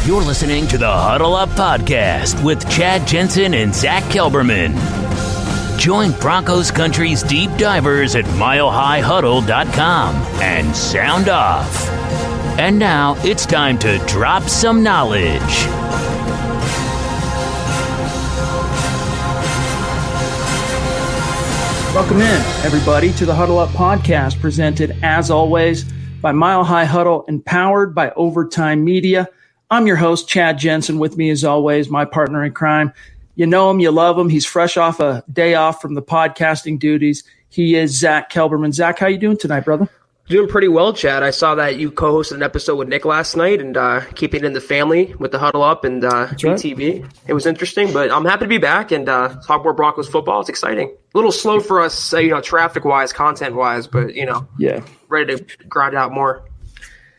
You're listening to the Huddle Up Podcast with Chad Jensen and Zack Kelberman. Join Broncos Country's deep divers at milehighhuddle.com and sound off. And now it's time to drop some knowledge. Welcome in, everybody, to the Huddle Up Podcast, presented, as always, by Mile High Huddle and powered by Overtime Media. I'm your host, Chad Jensen. With me, as always, my partner in crime. You know him, you love him. He's fresh off a day off from the podcasting duties. He is Zack Kelberman. Zack, how you doing tonight, brother? Doing pretty well, Chad. I saw that you co-hosted an episode with Nick last night and keeping it in the family with the Huddle Up and BTV. Right. It was interesting, but I'm happy to be back and talk more Broncos football. It's exciting. A little slow for us, traffic-wise, content-wise, but, ready to grind out more.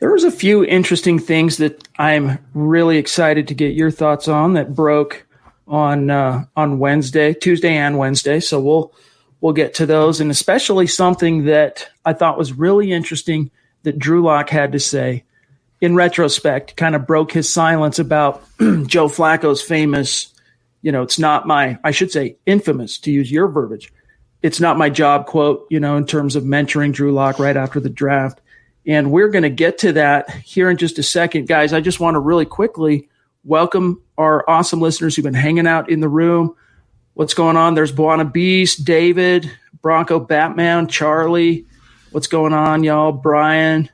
There was a few interesting things that I'm really excited to get your thoughts on that broke on Tuesday and Wednesday. So we'll get to those, and especially something that I thought was really interesting that Drew Lock had to say. In retrospect, kind of broke his silence about Joe Flacco's famous, it's not my, I should say infamous, to use your verbiage, it's not my job quote, in terms of mentoring Drew Lock right after the draft. And we're going to get to that here in just a second. Guys, I just want to really quickly welcome our awesome listeners who've been hanging out in the room. What's going on? There's Buana Beast, David, Bronco Batman, Charlie. What's going on, y'all? Brian.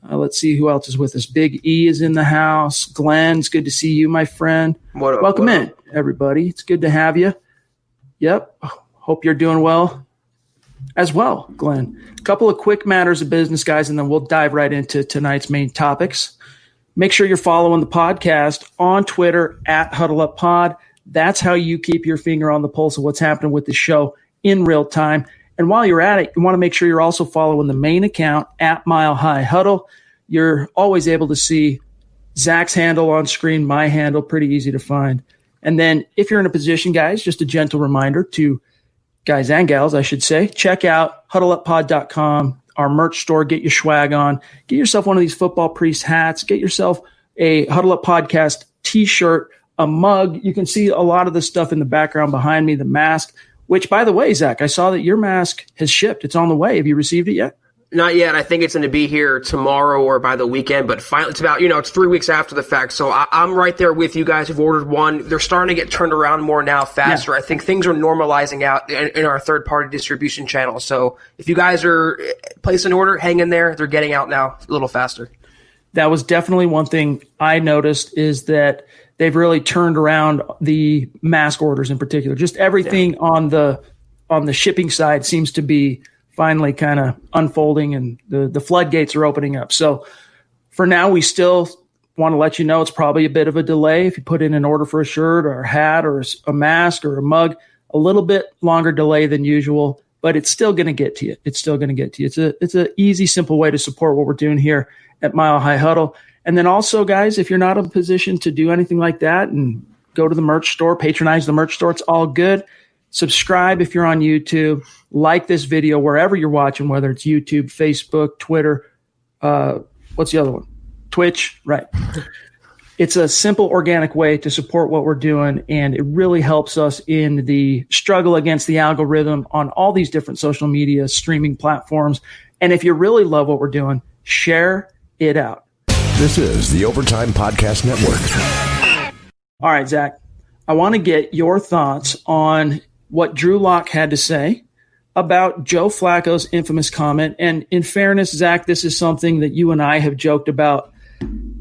Let's see who else is with us. Big E is in the house. Glenn, it's good to see you, my friend. Welcome in, everybody. It's good to have you. Yep. Hope you're doing well as well, Glenn. A couple of quick matters of business, guys, and then we'll dive right into tonight's main topics. Make sure you're following the podcast on Twitter at HuddleUpPod. That's how you keep your finger on the pulse of what's happening with the show in real time. And while you're at it, you want to make sure you're also following the main account at Mile High Huddle. You're always able to see Zach's handle on screen, my handle, pretty easy to find. And then if you're in a position, guys, just a gentle reminder to guys and gals, I should say, check out huddleuppod.com, our merch store, get your swag on, get yourself one of these football priest hats, get yourself a Huddle Up Podcast t-shirt, a mug. You can see a lot of the stuff in the background behind me, the mask, which, by the way, Zach, I saw that your mask has shipped. It's on the way. Have you received it yet? Not yet. I think it's going to be here tomorrow or by the weekend, but finally, it's about, it's 3 weeks after the fact. So I'm right there with you guys who've ordered one. They're starting to get turned around more now, faster. Yeah. I think things are normalizing out in our third-party distribution channel. So if you guys are placing an order, hang in there. They're getting out now a little faster. That was definitely one thing I noticed, is that they've really turned around the mask orders in particular. Just everything on the shipping side seems to be finally kind of unfolding, and the floodgates are opening up. So for now, we still want to let you know it's probably a bit of a delay. If you put in an order for a shirt or a hat or a mask or a mug, a little bit longer delay than usual, but it's still going to get to you. It's an easy, simple way to support what we're doing here at Mile High Huddle. And then also, guys, if you're not in a position to do anything like that and go to the merch store, patronize the merch store, it's all good. Subscribe if you're on YouTube. Like this video wherever you're watching, whether it's YouTube, Facebook, Twitter. What's the other one? Twitch, right. It's a simple, organic way to support what we're doing, and it really helps us in the struggle against the algorithm on all these different social media streaming platforms. And if you really love what we're doing, share it out. This is the Overtime Podcast Network. All right, Zach, I want to get your thoughts on what Drew Lock had to say about Joe Flacco's infamous comment. And in fairness, Zach, this is something that you and I have joked about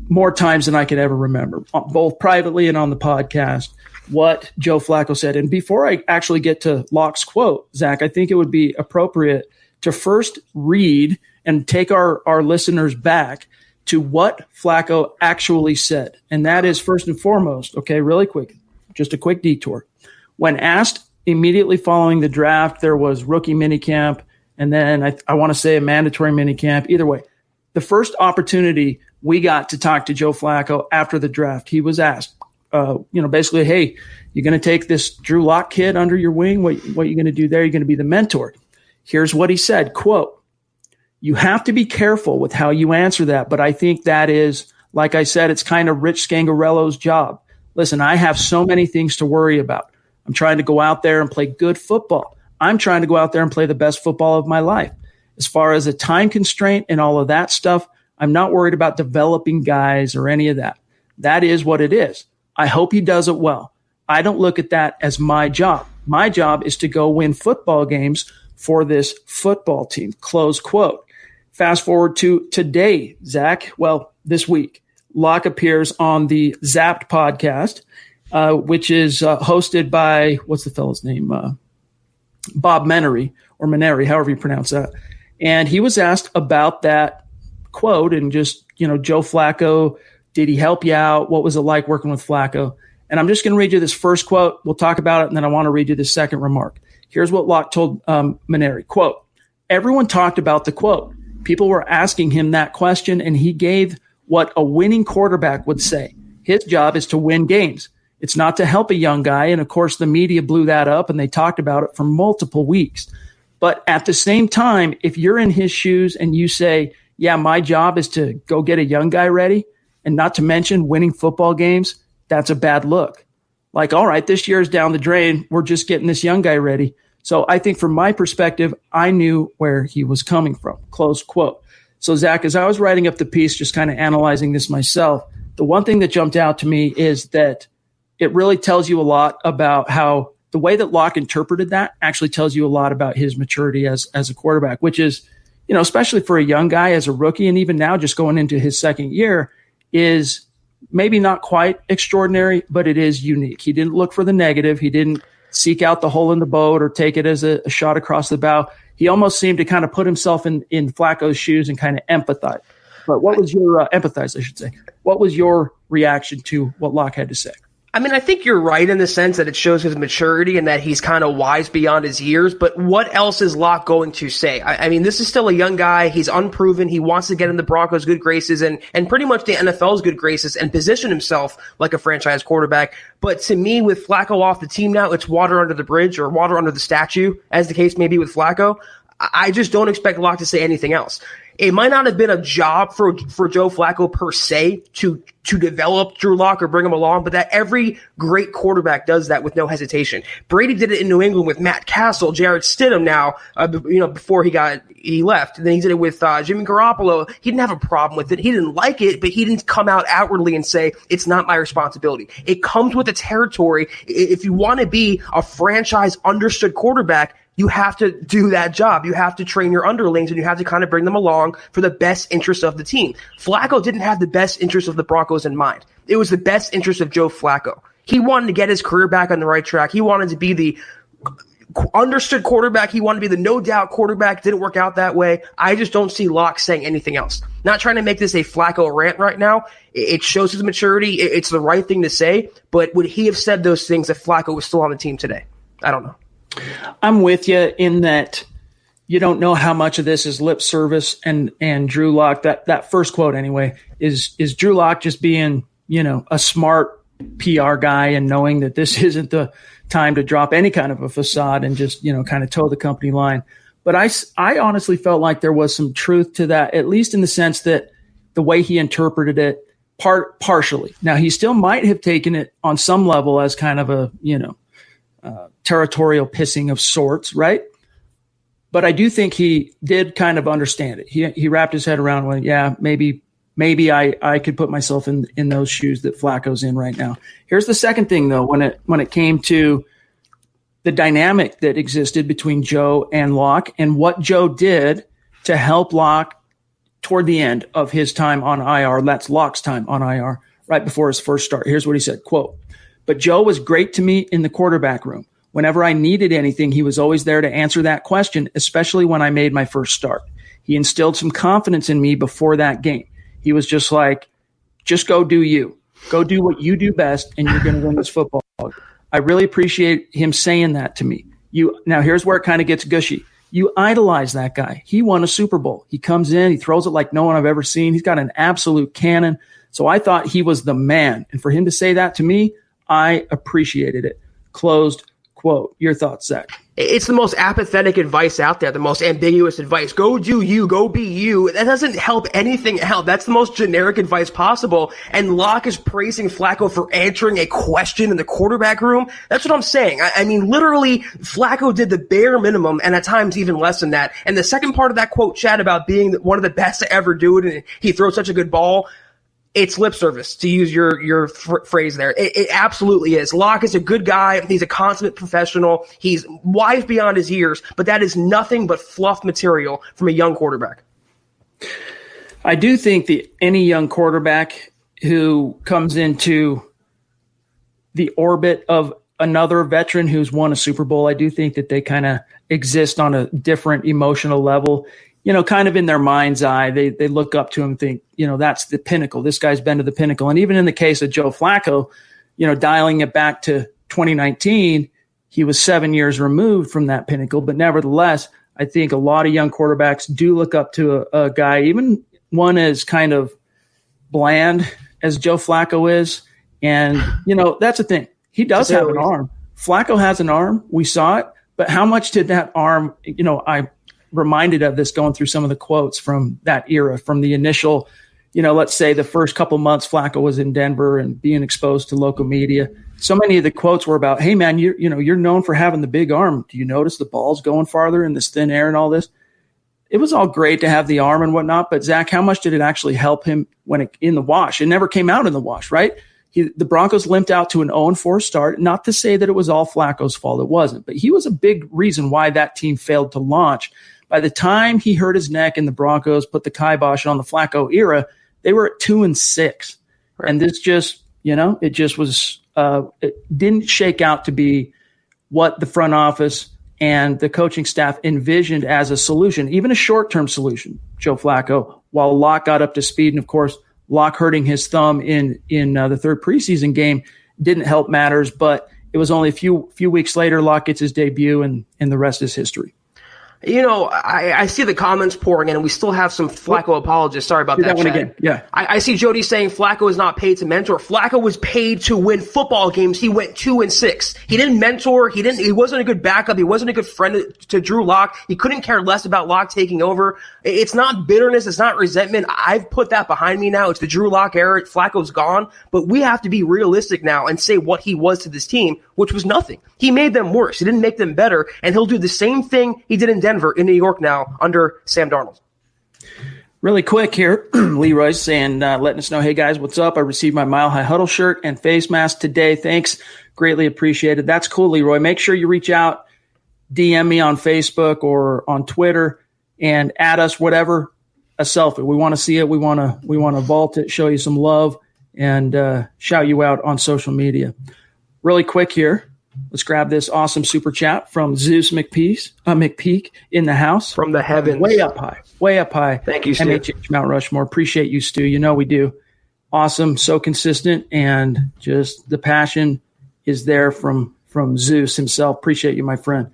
more times than I could ever remember, both privately and on the podcast, what Joe Flacco said. And before I actually get to Lock's quote, Zach, I think it would be appropriate to first read and take our listeners back to what Flacco actually said. And that is, first and foremost, okay, really quick, just a quick detour. When asked immediately following the draft, there was rookie minicamp, and then I want to say a mandatory minicamp. Either way, the first opportunity we got to talk to Joe Flacco after the draft, he was asked, basically, hey, you're going to take this Drew Lock kid under your wing? What are you going to do there? You're going to be the mentor. Here's what he said, quote, "You have to be careful with how you answer that, but I think that is Like I said, it's kind of Rich Scangarello's job. Listen, I have so many things to worry about. I'm trying to go out there and play good football. I'm trying to go out there and play the best football of my life. As far as a time constraint and all of that stuff, I'm not worried about developing guys or any of that. That is what it is. I hope he does it well. I don't look at that as my job. My job is to go win football games for this football team, close quote. Fast forward to today, Zach. Well, this week, Locke appears on the Zapped podcast, which is hosted by, what's the fellow's name? Bob Menery, or Menery, however you pronounce that. And he was asked about that quote and just, Joe Flacco, did he help you out? What was it like working with Flacco? And I'm just going to read you this first quote. We'll talk about it, and then I want to read you the second remark. Here's what Locke told Menery, quote, everyone talked about the quote. People were asking him that question, and he gave what a winning quarterback would say. His job is to win games. It's not to help a young guy. And, of course, the media blew that up, and they talked about it for multiple weeks. But at the same time, if you're in his shoes and you say, yeah, my job is to go get a young guy ready, and not to mention winning football games, that's a bad look. Like, all right, this year's down the drain. We're just getting this young guy ready. So I think from my perspective, I knew where he was coming from, close quote. So, Zach, as I was writing up the piece, just kind of analyzing this myself, the one thing that jumped out to me is that it really tells you a lot about how the way that Locke interpreted that actually tells you a lot about his maturity as a quarterback, which is, especially for a young guy as a rookie, and even now just going into his second year, is maybe not quite extraordinary, but it is unique. He didn't look for the negative. He didn't seek out the hole in the boat or take it as a shot across the bow. He almost seemed to kind of put himself in Flacco's shoes and kind of empathize. But what was your empathize, I should say. What was your reaction to what Locke had to say? I mean, I think you're right in the sense that it shows his maturity and that he's kind of wise beyond his years. But what else is Locke going to say? I mean, this is still a young guy. He's unproven. He wants to get in the Broncos' good graces and pretty much the NFL's good graces and position himself like a franchise quarterback. But to me, with Flacco off the team now, it's water under the bridge or water under the statue, as the case may be with Flacco. I just don't expect Locke to say anything else. It might not have been a job for Joe Flacco per se to develop Drew Lock or bring him along, but that every great quarterback does that with no hesitation. Brady did it in New England with Matt Castle, Jarrett Stidham now, before he left. And then he did it with Jimmy Garoppolo. He didn't have a problem with it. He didn't like it, but he didn't come out outwardly and say, it's not my responsibility. It comes with the territory. If you want to be a franchise understood quarterback, you have to do that job. You have to train your underlings, and you have to kind of bring them along for the best interest of the team. Flacco didn't have the best interest of the Broncos in mind. It was the best interest of Joe Flacco. He wanted to get his career back on the right track. He wanted to be the understood quarterback. He wanted to be the no-doubt quarterback. Didn't work out that way. I just don't see Locke saying anything else. Not trying to make this a Flacco rant right now. It shows his maturity. It's the right thing to say. But would he have said those things if Flacco was still on the team today? I don't know. I'm with you in that you don't know how much of this is lip service and Drew Lock. That first quote anyway is Drew Lock just being, a smart PR guy and knowing that this isn't the time to drop any kind of a facade and just, kind of toe the company line. But I honestly felt like there was some truth to that, at least in the sense that the way he interpreted it partially. Now, he still might have taken it on some level as kind of a, territorial pissing of sorts, right? But I do think he did kind of understand it. He wrapped his head around when, yeah, maybe I could put myself in those shoes that Flacco's in right now. Here's the second thing, though, when it came to the dynamic that existed between Joe and Locke and what Joe did to help Locke toward the end of his time on IR. That's Locke's time on IR, right before his first start. Here's what he said, quote, "But Joe was great to me in the quarterback room. Whenever I needed anything, he was always there to answer that question, especially when I made my first start. He instilled some confidence in me before that game. He was just like, just go do you. Go do what you do best, and you're going to win this football. I really appreciate him saying that to me. Now, here's where it kind of gets gushy. You idolize that guy. He won a Super Bowl. He comes in, he throws it like no one I've ever seen. He's got an absolute cannon. So I thought he was the man. And for him to say that to me, I appreciated it." Closed quote. Your thoughts, Zach? It's the most apathetic advice out there, the most ambiguous advice. Go do you, go be you. That doesn't help anything out. That's the most generic advice possible. And Locke is praising Flacco for answering a question in the quarterback room. That's what I'm saying. I mean, literally, Flacco did the bare minimum, and at times even less than that. And the second part of that quote, Chad, about being one of the best to ever do it, and he throws such a good ball, it's lip service, to use your phrase there. It absolutely is. Locke is a good guy. He's a consummate professional. He's wise beyond his years, but that is nothing but fluff material from a young quarterback. I do think that any young quarterback who comes into the orbit of another veteran who's won a Super Bowl, I do think that they kind of exist on a different emotional level. You know, kind of in their mind's eye, they look up to him and think, you know, that's the pinnacle. This guy's been to the pinnacle. And even in the case of Joe Flacco, you know, dialing it back to 2019, he was 7 years removed from that pinnacle. But nevertheless, I think a lot of young quarterbacks do look up to a guy, even one as kind of bland as Joe Flacco is. And, you know, that's the thing. He does have an arm. Flacco has an arm. We saw it. But how much did that arm, you know, I reminded of this going through some of the quotes from that era, from the initial, you know, let's say the first couple months Flacco was in Denver and being exposed to local media. So many of the quotes were about, hey man, you're known for having the big arm. Do you notice the ball's going farther in this thin air and all this? It was all great to have the arm and whatnot, but Zach, how much did it actually help him when in the wash? It never came out in the wash, right? The Broncos limped out to an 0-4 start. Not to say that it was all Flacco's fault. It wasn't, but he was a big reason why that team failed to launch. By the time he hurt his neck and the Broncos put the kibosh on the Flacco era, they were at 2-6. Right. And this just, you know, it just was, it didn't shake out to be what the front office and the coaching staff envisioned as a solution, even a short-term solution, Joe Flacco, while Locke got up to speed. And of course, Locke hurting his thumb in the third preseason game didn't help matters, but it was only a few weeks later, Locke gets his debut and the rest is history. You know, I see the comments pouring in, and we still have some Flacco apologists. Sorry about that, one Chad. again. Yeah. I see Jody saying Flacco is not paid to mentor. Flacco was paid to win football games. He went 2-6. He didn't mentor. He wasn't a good backup. He wasn't a good friend to Drew Lock. He couldn't care less about Lock taking over. It's not bitterness. It's not resentment. I've put that behind me now. It's the Drew Lock era. Flacco's gone. But we have to be realistic now and say what he was to this team, which was nothing. He made them worse. He didn't make them better. And he'll do the same thing he did in Denver, in New York now, under Sam Darnold. Really quick here, Leroy's saying, letting us know, hey guys, what's up? I received my Mile High Huddle shirt and face mask today. Thanks. Greatly appreciated. That's cool, Leroy. Make sure you reach out, DM me on Facebook or on Twitter and add us whatever, a selfie. We want to see it. We want to vault it, show you some love, and shout you out on social media. Really quick here. Let's grab this awesome super chat from Zeus McPeak in the house. From the heavens. Way up high. Thank you, Stu. MHH Mount Rushmore. Appreciate you, Stu. You know we do. Awesome, so consistent, and just the passion is there from Zeus himself. Appreciate you, my friend.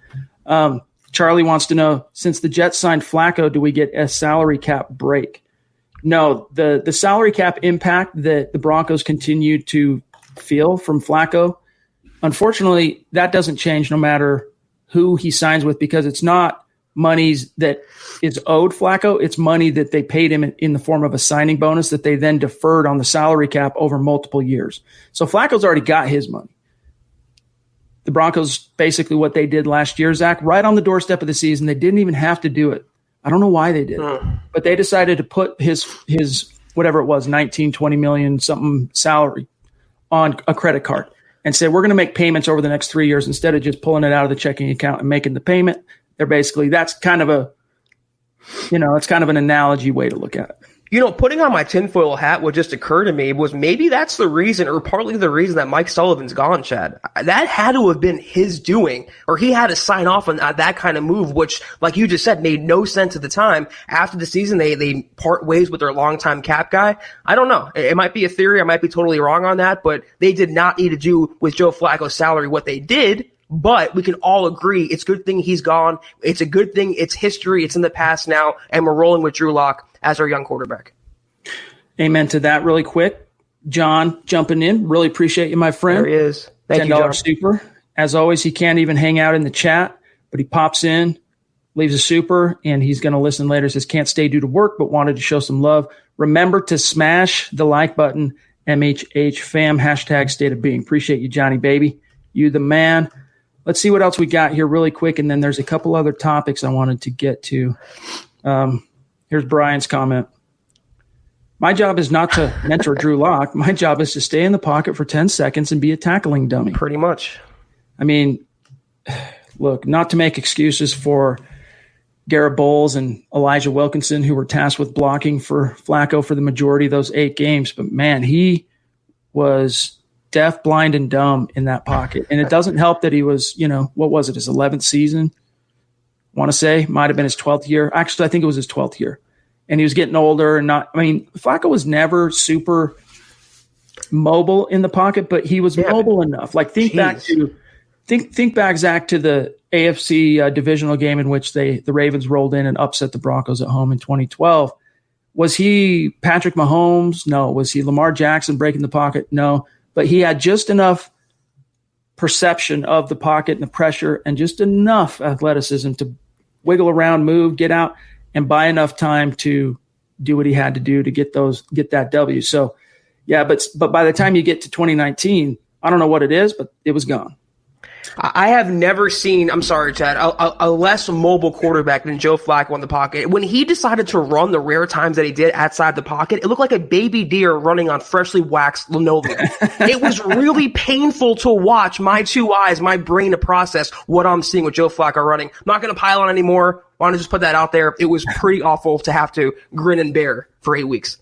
Charlie wants to know, since the Jets signed Flacco, do we get a salary cap break? No, the salary cap impact that the Broncos continue to feel from Flacco, unfortunately, that doesn't change no matter who he signs with, because it's not monies that is owed Flacco. It's money that they paid him in the form of a signing bonus that they then deferred on the salary cap over multiple years. So Flacco's already got his money. The Broncos, basically what they did last year, Zach, right on the doorstep of the season, they didn't even have to do it. I don't know why they did it, but they decided to put his whatever it was, 19, 20 million something salary on a credit card and said, we're going to make payments over the next 3 years instead of just pulling it out of the checking account and making the payment. They're basically, that's kind of it's kind of an analogy way to look at it. You know, putting on my tinfoil hat, what just occurred to me was maybe that's the reason, or partly the reason, that Mike Sullivan's gone, Chad. That had to have been his doing, or he had to sign off on that kind of move, which, like you just said, made no sense at the time. After the season, they part ways with their longtime cap guy. I don't know. It might be a theory. I might be totally wrong on that, but they did not need to do with Joe Flacco's salary what they did. But we can all agree it's a good thing he's gone. It's a good thing. It's history. It's in the past now, and we're rolling with Drew Lock as our young quarterback. Amen to that. Really quick, John jumping in. Really appreciate you, my friend. There he is. Thank you, $10 John. super. As always, he can't even hang out in the chat, but he pops in, leaves a super, and he's going to listen later. Says, can't stay due to work, but wanted to show some love. Remember to smash the like button, MHH fam, hashtag state of being. Appreciate you, Johnny baby. You the man. Let's see what else we got here really quick, and then there's a couple other topics I wanted to get to. Here's Brian's comment. My job is not to mentor Drew Lock. My job is to stay in the pocket for 10 seconds and be a tackling dummy. Pretty much. I mean, look, not to make excuses for Garrett Bowles and Elijah Wilkinson, who were tasked with blocking for Flacco for the majority of those 8 games, but man, he was deaf, blind, and dumb in that pocket. And it doesn't help that he was, what was it, his 11th season? I want to say, might have been his 12th year. Actually, I think it was his 12th year. And he was getting older and Flacco was never super mobile in the pocket, but he was mobile enough. Like think back, Zach, to the AFC divisional game in which the Ravens rolled in and upset the Broncos at home in 2012. Was he Patrick Mahomes? No. Was he Lamar Jackson breaking the pocket? No. But he had just enough perception of the pocket and the pressure and just enough athleticism to wiggle around, move, get out, and buy enough time to do what he had to do to get that W. So, yeah, but by the time you get to 2019, I don't know what it is, but it was gone. I have never seen, I'm sorry, Chad, a less mobile quarterback than Joe Flacco in the pocket. When he decided to run the rare times that he did outside the pocket, it looked like a baby deer running on freshly waxed linoleum. It was really painful to watch. My 2 eyes, my brain to process what I'm seeing with Joe Flacco running. I'm not going to pile on anymore. I want to just put that out there. It was pretty awful to have to grin and bear for 8 weeks.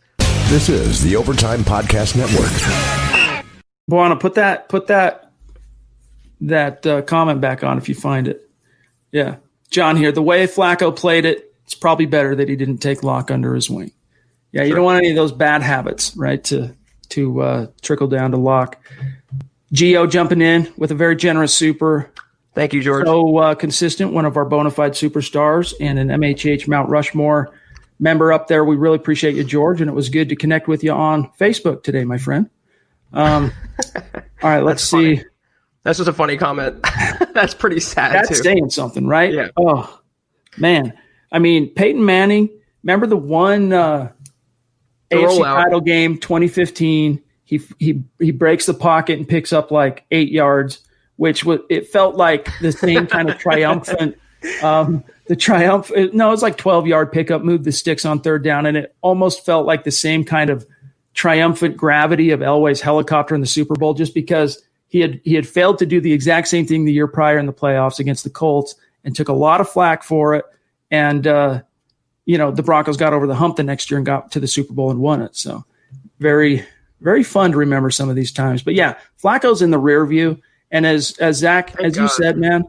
This is the Overtime Podcast Network. Buona, put that comment back on if you find it. Yeah. John here. The way Flacco played it, it's probably better that he didn't take Locke under his wing. Yeah, you don't want any of those bad habits, right, to trickle down to Locke. Gio jumping in with a very generous super. Thank you, George. So consistent, one of our bona fide superstars and an MHH Mount Rushmore member up there. We really appreciate you, George, and it was good to connect with you on Facebook today, my friend. All right, let's see. Funny. That's just a funny comment. That's pretty sad, That's too. saying something, right? Yeah. Oh, man. I mean, Peyton Manning, remember the one AFC title game, 2015? He breaks the pocket and picks up like 8 yards, which it felt like the same kind of triumphant no, it was like 12-yard pickup, moved the sticks on third down, and it almost felt like the same kind of triumphant gravity of Elway's helicopter in the Super Bowl, just because he had failed to do the exact same thing the year prior in the playoffs against the Colts and took a lot of flack for it. And, the Broncos got over the hump the next year and got to the Super Bowl and won it. So very, very fun to remember some of these times. But, yeah, Flacco's in the rear view. And as Zach, you said, man,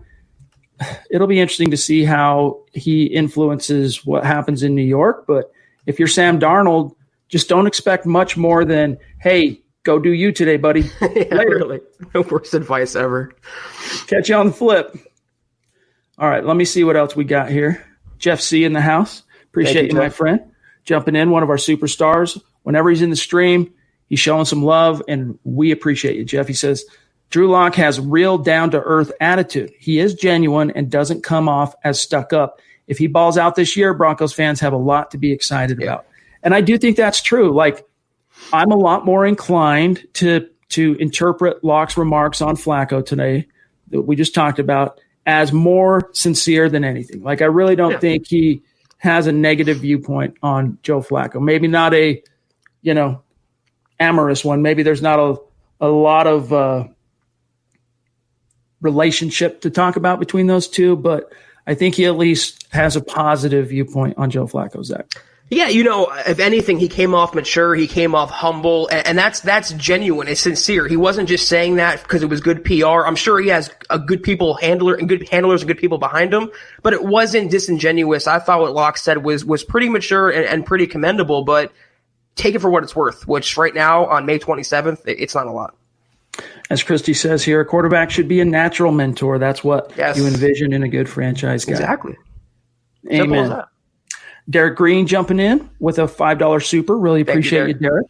it'll be interesting to see how he influences what happens in New York. But if you're Sam Darnold, just don't expect much more than, hey, go do you today, buddy. Yeah, really. The worst advice ever. Catch you on the flip. All right, let me see what else we got here. Jeff C. in the house. Appreciate you, my friend. Jumping in, one of our superstars. Whenever he's in the stream, he's showing some love, and we appreciate you, Jeff. He says, Drew Lock has real down-to-earth attitude. He is genuine and doesn't come off as stuck up. If he balls out this year, Broncos fans have a lot to be excited about. And I do think that's true. Like, I'm a lot more inclined to interpret Locke's remarks on Flacco today that we just talked about as more sincere than anything. Like, I really don't think he has a negative viewpoint on Joe Flacco. Maybe not a, amorous one. Maybe there's not a lot of relationship to talk about between those two, but I think he at least has a positive viewpoint on Joe Flacco, Zach. Yeah, if anything, he came off mature, he came off humble, and that's genuine, it's sincere. He wasn't just saying that because it was good PR. I'm sure he has a good handlers and good people behind him, but it wasn't disingenuous. I thought what Locke said was pretty mature and pretty commendable, but take it for what it's worth, which right now on May 27th, it's not a lot. As Christy says here, a quarterback should be a natural mentor. That's what you envision in a good franchise guy. Exactly. Amen. Simple as that. Derek Green jumping in with a $5 super. Really appreciate you, Derek.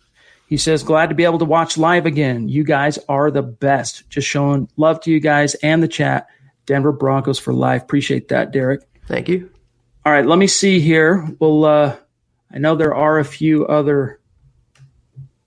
He says, glad to be able to watch live again. You guys are the best. Just showing love to you guys and the chat Denver Broncos for life. Appreciate that, Derek. Thank you. All right, let me see here. Well, I know there are a few other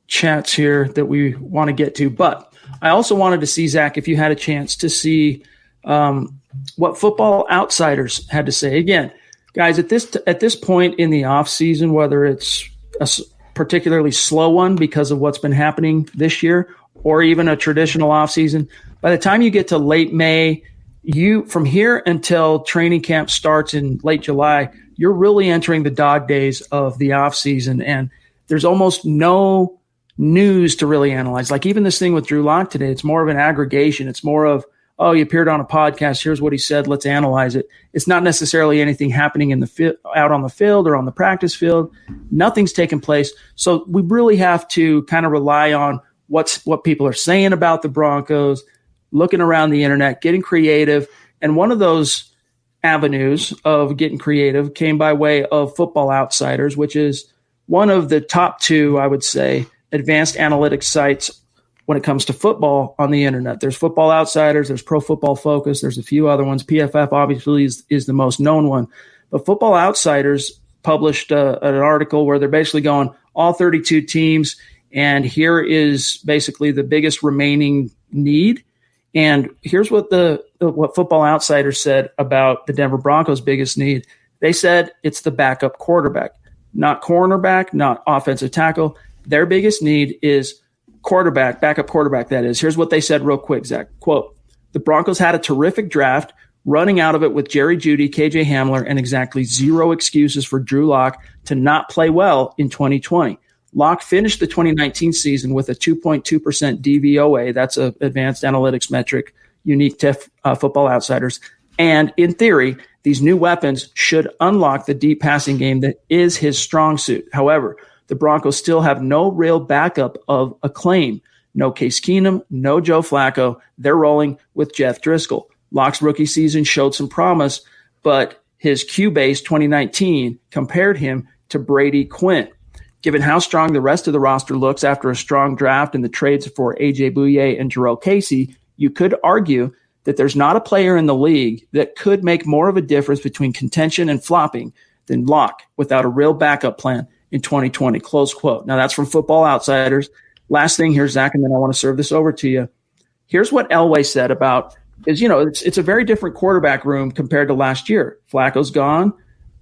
chats here that we want to get to, but I also wanted to see, Zach, if you had a chance to see what Football Outsiders had to say. Again, guys, at this point in the offseason, whether it's a particularly slow one because of what's been happening this year or even a traditional offseason, by the time you get to late May, from here until training camp starts in late July, you're really entering the dog days of the offseason, and there's almost no news to really analyze. Like even this thing with Drew Lock today, it's more of an aggregation. It's more of, oh, he appeared on a podcast. Here's what he said. Let's analyze it. It's not necessarily anything happening in the out on the field or on the practice field. Nothing's taken place. So we really have to kind of rely on what people are saying about the Broncos, looking around the internet, getting creative. And one of those avenues of getting creative came by way of Football Outsiders, which is one of the top two, I would say, advanced analytics sites when it comes to football on the internet. There's Football Outsiders, there's Pro Football Focus, there's a few other ones. PFF obviously is the most known one. But Football Outsiders published an article where they're basically going all 32 teams, and here is basically the biggest remaining need. And here's what what Football Outsiders said about the Denver Broncos' biggest need. They said it's the backup quarterback, not cornerback, not offensive tackle. Their biggest need is quarterback, backup quarterback, that is. Here's what they said real quick, Zach. Quote, the Broncos had a terrific draft, running out of it with Jerry Jeudy, KJ Hamler, and exactly zero excuses for Drew Lock to not play well in 2020. Lock finished the 2019 season with a 2.2% DVOA. That's an advanced analytics metric unique to Football Outsiders. And in theory, these new weapons should unlock the deep passing game that is his strong suit. However, the Broncos still have no real backup of acclaim. No Case Keenum, no Joe Flacco. They're rolling with Jeff Driscoll. Lock's rookie season showed some promise, but his Q-base 2019 compared him to Brady Quinn. Given how strong the rest of the roster looks after a strong draft and the trades for A.J. Bouye and Jarrell Casey, you could argue that there's not a player in the league that could make more of a difference between contention and flopping than Lock without a real backup plan in 2020, close quote. Now, that's from Football Outsiders. Last thing here, Zach, and then I want to serve this over to you. Here's what Elway said about is, it's a very different quarterback room compared to last year. Flacco's gone.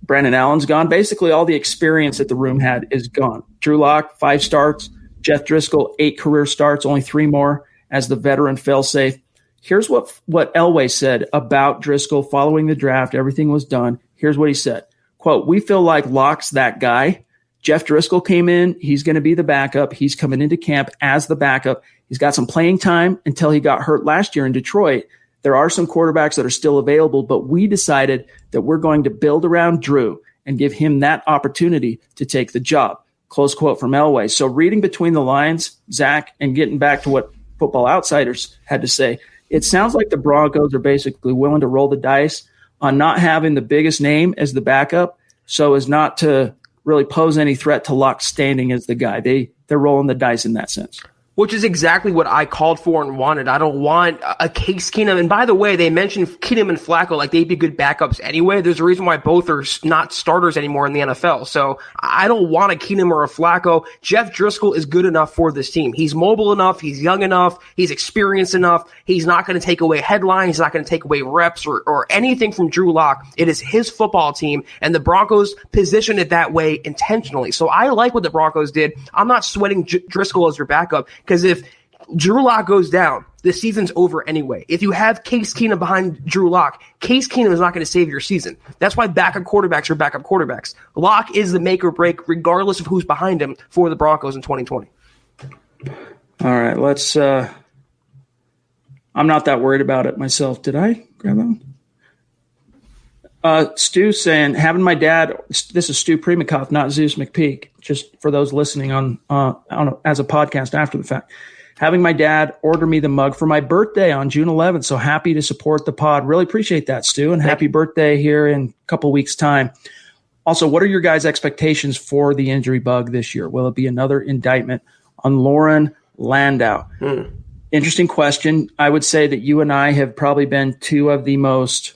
Brandon Allen's gone. Basically, all the experience that the room had is gone. Drew Lock, 5 starts. Jeff Driscoll, 8 career starts, only 3 more as the veteran fail-safe. Here's what Elway said about Driscoll following the draft. Everything was done. Here's what he said. Quote, we feel like Lock's that guy. Jeff Driscoll came in. He's going to be the backup. He's coming into camp as the backup. He's got some playing time until he got hurt last year in Detroit. There are some quarterbacks that are still available, but we decided that we're going to build around Drew and give him that opportunity to take the job. Close quote from Elway. So reading between the lines, Zach, and getting back to what Football Outsiders had to say, it sounds like the Broncos are basically willing to roll the dice on not having the biggest name as the backup so as not to really pose any threat to Lock standing as the guy. They're rolling the dice in that sense. Which is exactly what I called for and wanted. I don't want a Case Keenum. And by the way, they mentioned Keenum and Flacco like they'd be good backups anyway. There's a reason why both are not starters anymore in the NFL. So I don't want a Keenum or a Flacco. Jeff Driscoll is good enough for this team. He's mobile enough. He's young enough. He's experienced enough. He's not going to take away headlines. He's not going to take away reps or anything from Drew Lock. It is his football team, and the Broncos positioned it that way intentionally. So I like what the Broncos did. I'm not sweating Driscoll as your backup, because if Drew Lock goes down, the season's over anyway. If you have Case Keenum behind Drew Lock, Case Keenum is not going to save your season. That's why backup quarterbacks are backup quarterbacks. Lock is the make or break regardless of who's behind him for the Broncos in 2020. All right, let's I'm not that worried about it myself. Did I grab that one? Stu saying, having my dad, this is Stu Primikoff, not Zeus McPeak, just for those listening on as a podcast after the fact. Having my dad order me the mug for my birthday on June 11th. So happy to support the pod. Really appreciate that, Stu, and happy birthday here in a couple weeks' time. Also, what are your guys' expectations for the injury bug this year? Will it be another indictment on Lauren Landau? Interesting question. I would say that you and I have probably been two of the most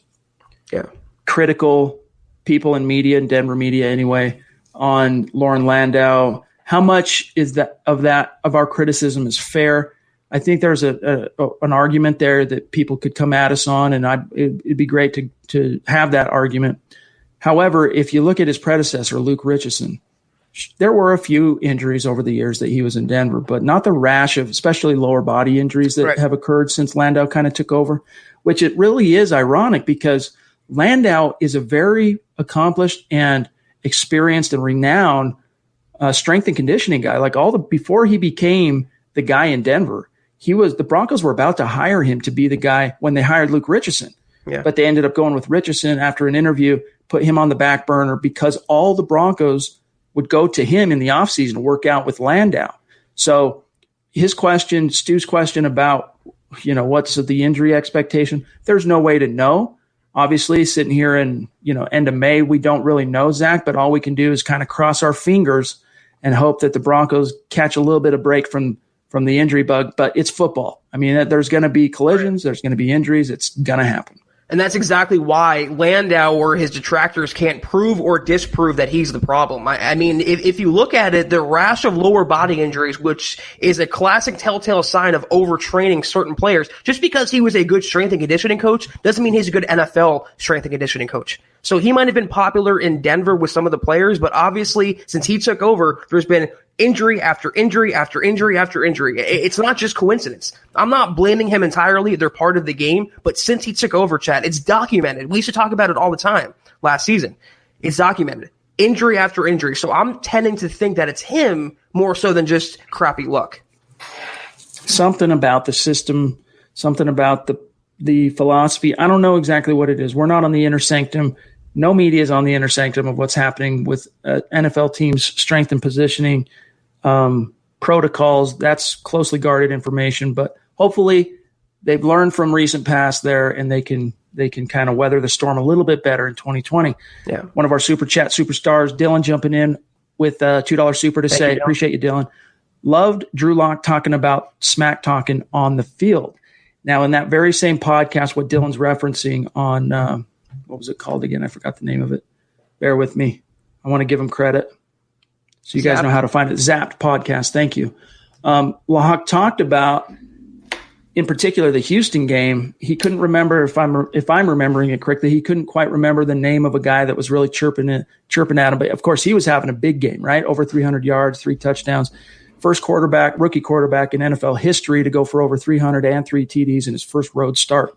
critical people in media, in Denver media anyway, on Lauren Landau. How much is that of our criticism is fair? I think there's an argument there that people could come at us on, and it'd be great to have that argument. However, if you look at his predecessor, Luke Richardson, there were a few injuries over the years that he was in Denver, but not the rash of especially lower body injuries that have occurred since Landau kind of took over, which it really is ironic because Landau is a very accomplished and experienced and renowned strength and conditioning guy. Like before he became the guy in Denver, the Broncos were about to hire him to be the guy when they hired Luke Richardson. Yeah. But they ended up going with Richardson after an interview, put him on the back burner because all the Broncos would go to him in the offseason to work out with Landau. So Stu's question about, what's the injury expectation, there's no way to know. Obviously, sitting here in, end of May, we don't really know, Zach, but all we can do is kind of cross our fingers and hope that the Broncos catch a little bit of break from the injury bug. But it's football. I mean, there's going to be collisions. There's going to be injuries. It's going to happen. And that's exactly why Landau or his detractors can't prove or disprove that he's the problem. I mean, if you look at it, the rash of lower body injuries, which is a classic telltale sign of overtraining certain players, just because he was a good strength and conditioning coach doesn't mean he's a good NFL strength and conditioning coach. So he might have been popular in Denver with some of the players, but obviously since he took over, there's been injury after injury after injury after injury. It's not just coincidence. I'm not blaming him entirely. They're part of the game. But since he took over, Chad, it's documented. We used to talk about it all the time last season. It's documented. Injury after injury. So I'm tending to think that it's him more so than just crappy luck. Something about the system, something about the philosophy. I don't know exactly what it is. We're not on the inner sanctum. No media is on the inner sanctum of what's happening with NFL teams' strength and positioning protocols. That's closely guarded information, but hopefully they've learned from recent past there, and they can kind of weather the storm a little bit better in 2020. Yeah. One of our super chat superstars, Dylan, jumping in with a $2 super to say, appreciate you, Dylan. Loved Drew Lock talking about smack talking on the field. Now, in that very same podcast, what Dylan's referencing on what was it called again? I forgot the name of it. Bear with me. I want to give him credit so you guys know how to find it. Zapped podcast. Thank you. Lahawk talked about, in particular, the Houston game. He couldn't remember, if I'm remembering it correctly, he couldn't quite remember the name of a guy that was really chirping at him. But, of course, he was having a big game, right? Over 300 yards, 3 touchdowns. First rookie quarterback in NFL history to go for over 300 and 3 TDs in his first road start.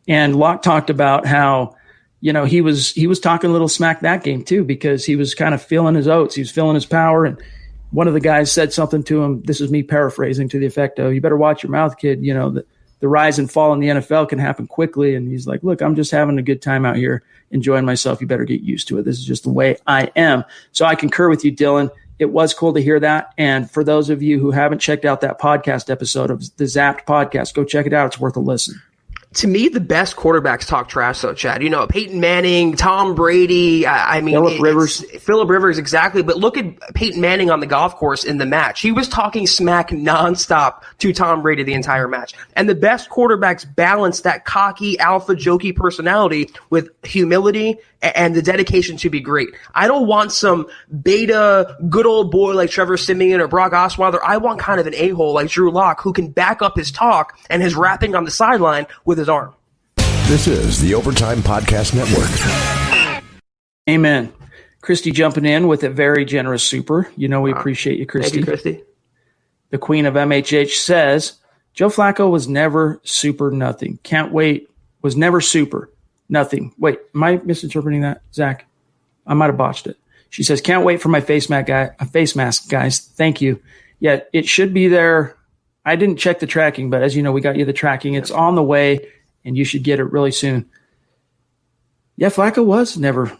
And Locke talked about how, he was talking a little smack that game too, because he was kind of feeling his oats. He was feeling his power. And one of the guys said something to him. This is me paraphrasing, to the effect of, you better watch your mouth, kid. The rise and fall in the NFL can happen quickly. And he's like, look, I'm just having a good time out here, enjoying myself. You better get used to it. This is just the way I am. So I concur with you, Dylan. It was cool to hear that. And for those of you who haven't checked out that podcast episode of the Zapped podcast, go check it out. It's worth a listen. To me, the best quarterbacks talk trash, though, Chad. Peyton Manning, Tom Brady. Phillip Rivers, exactly. But look at Peyton Manning on the golf course in the match. He was talking smack nonstop to Tom Brady the entire match. And the best quarterbacks balance that cocky, alpha, jokey personality with humility and the dedication to be great. I don't want some beta, good old boy like Trevor Siemian or Brock Osweiler. I want kind of an a-hole like Drew Lock who can back up his talk and his rapping on the sideline with his arm. This is the Overtime Podcast Network. Amen. Christy jumping in with a very generous super. We appreciate you, Christy. Thank you, Christy. The queen of MHH says, Joe Flacco was never super nothing. Can't wait. Was never super nothing. Wait, am I misinterpreting that, Zach? I might have botched it. She says, can't wait for my face mask, guys. Thank you. Yeah, it should be there. I didn't check the tracking, but as you know, we got you the tracking. It's on the way, and you should get it really soon. Yeah, Flacco was never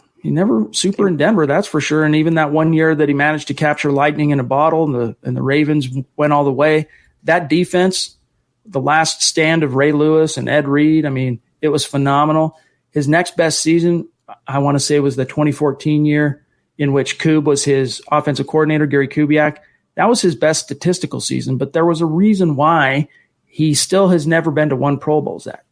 super in Denver, that's for sure. And even that one year that he managed to capture lightning in a bottle and the Ravens went all the way, that defense, the last stand of Ray Lewis and Ed Reed, it was phenomenal. His next best season, I want to say, was the 2014 year in which Koob was his offensive coordinator, Gary Kubiak. That was his best statistical season, but there was a reason why he still has never been to one Pro Bowl, Zach.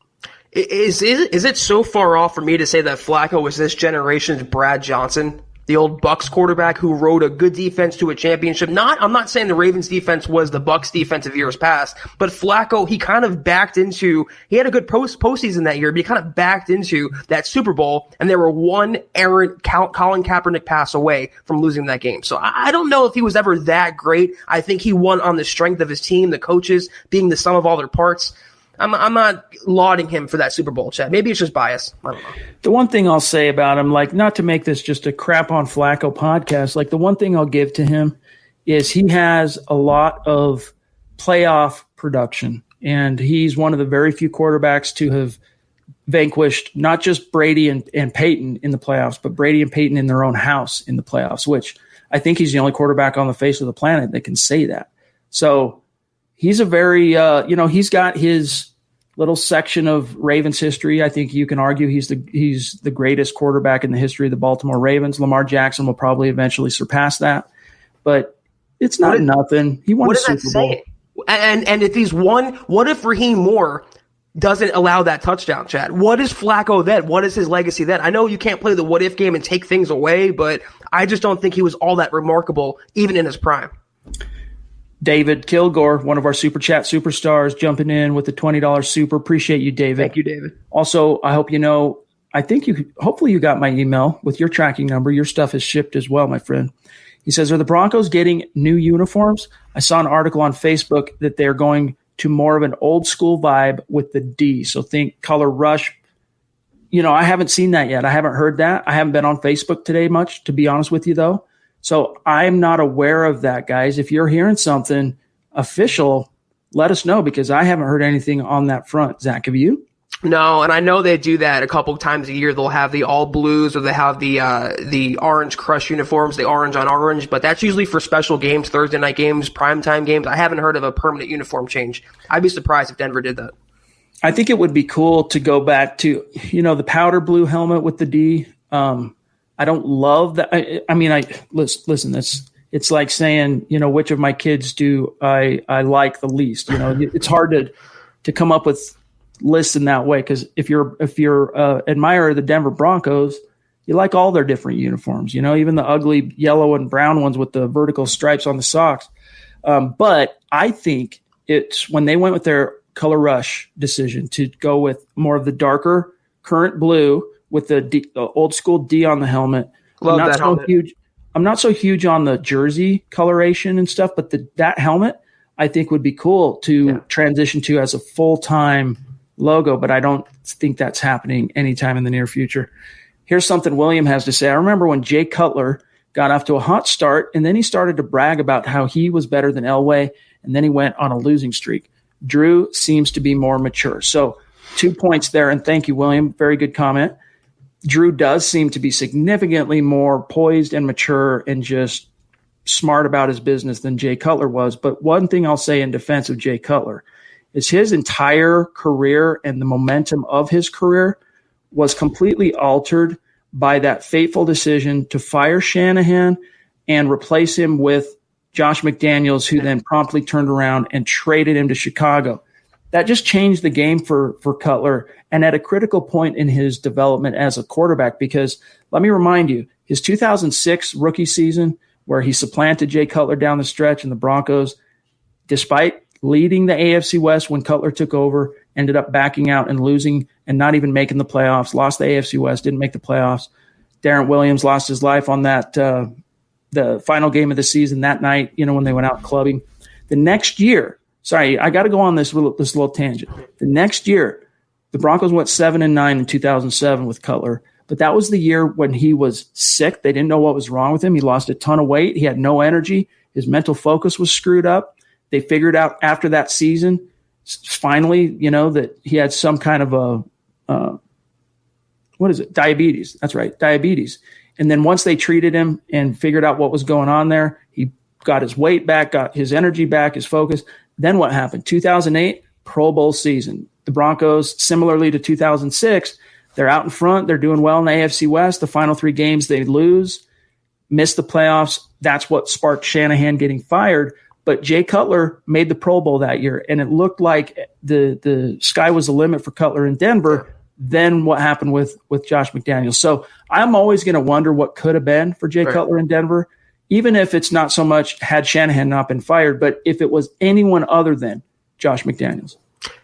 Is it so far off for me to say that Flacco was this generation's Brad Johnson, the old Bucs quarterback who rode a good defense to a championship? I'm not saying the Ravens defense was the Bucs defense of years past, but Flacco, he kind of backed into, he had a good postseason that year, but he kind of backed into that Super Bowl, and they were one errant Colin Kaepernick pass away from losing that game. So I don't know if he was ever that great. I think he won on the strength of his team, the coaches being the sum of all their parts. I'm not lauding him for that Super Bowl, Chad. Maybe it's just bias. I don't know. The one thing I'll say about him, like, not to make this just a crap on Flacco podcast, like, the one thing I'll give to him is he has a lot of playoff production, and he's one of the very few quarterbacks to have vanquished not just Brady and Peyton in the playoffs, but Brady and Peyton in their own house in the playoffs, which I think he's the only quarterback on the face of the planet that can say that. So he's a very, he's got his little section of Ravens history. I think you can argue he's the greatest quarterback in the history of the Baltimore Ravens. Lamar Jackson will probably eventually surpass that, but it's not nothing. He won a Super Bowl. And if he's won, what if Raheem Moore doesn't allow that touchdown, Chad? What is Flacco then? What is his legacy then? I know you can't play the what if game and take things away, but I just don't think he was all that remarkable, even in his prime. David Kilgore, one of our Super Chat superstars, jumping in with the $20 super. Appreciate you, David. Thank you, David. Also, I hope hopefully you got my email with your tracking number. Your stuff is shipped as well, my friend. He says, are the Broncos getting new uniforms? I saw an article on Facebook that they're going to more of an old school vibe with the D. So think color rush. I haven't seen that yet. I haven't heard that. I haven't been on Facebook today much, to be honest with you, though. So I'm not aware of that, guys. If you're hearing something official, let us know, because I haven't heard anything on that front. Zach, have you? No, and I know they do that a couple times a year. They'll have the all blues, or they have the orange crush uniforms, the orange on orange, but that's usually for special games, Thursday night games, primetime games. I haven't heard of a permanent uniform change. I'd be surprised if Denver did that. I think it would be cool to go back to, the powder blue helmet with the D. I don't love that. Listen, it's like saying, which of my kids do I like the least? It's hard to come up with lists in that way, because if you're admirer of the Denver Broncos, you like all their different uniforms, even the ugly yellow and brown ones with the vertical stripes on the socks. But I think it's when they went with their color rush decision to go with more of the darker current blue with the old school D on the helmet. Love that helmet. I'm not so huge on the jersey coloration and stuff, but that helmet I think would be cool to transition to as a full-time logo, but I don't think that's happening anytime in the near future. Here's something William has to say. I remember when Jay Cutler got off to a hot start, and then he started to brag about how he was better than Elway, and then he went on a losing streak. Drew seems to be more mature. So 2 points there, and thank you, William. Very good comment. Drew does seem to be significantly more poised and mature and just smart about his business than Jay Cutler was. But one thing I'll say in defense of Jay Cutler is his entire career and the momentum of his career was completely altered by that fateful decision to fire Shanahan and replace him with Josh McDaniels, who then promptly turned around and traded him to Chicago. That just changed the game for Cutler, and at a critical point in his development as a quarterback, because let me remind you, his 2006 rookie season where he supplanted Jay Cutler down the stretch, and the Broncos, despite leading the AFC West when Cutler took over, ended up backing out and losing and not even making the playoffs, lost the AFC West, didn't make the playoffs. Darren Williams lost his life on that the final game of the season that night, when they went out clubbing. The next year, sorry, I got to go on this little tangent. The next year, the Broncos went 7-9 in 2007 with Cutler, but that was the year when he was sick. They didn't know what was wrong with him. He lost a ton of weight. He had no energy. His mental focus was screwed up. They figured out after that season, finally, that he had some kind of diabetes. That's right, diabetes. And then once they treated him and figured out what was going on there, he got his weight back, got his energy back, his focus. Then what happened? 2008, Pro Bowl season. The Broncos, similarly to 2006, they're out in front. They're doing well in the AFC West. The final 3 games they lose. missed the playoffs. That's what sparked Shanahan getting fired. But Jay Cutler made the Pro Bowl that year, and it looked like the sky was the limit for Cutler in Denver. Then what happened with Josh McDaniels? So I'm always going to wonder what could have been for Jay Cutler in Denver, even if it's not so much had Shanahan not been fired, but if it was anyone other than Josh McDaniels.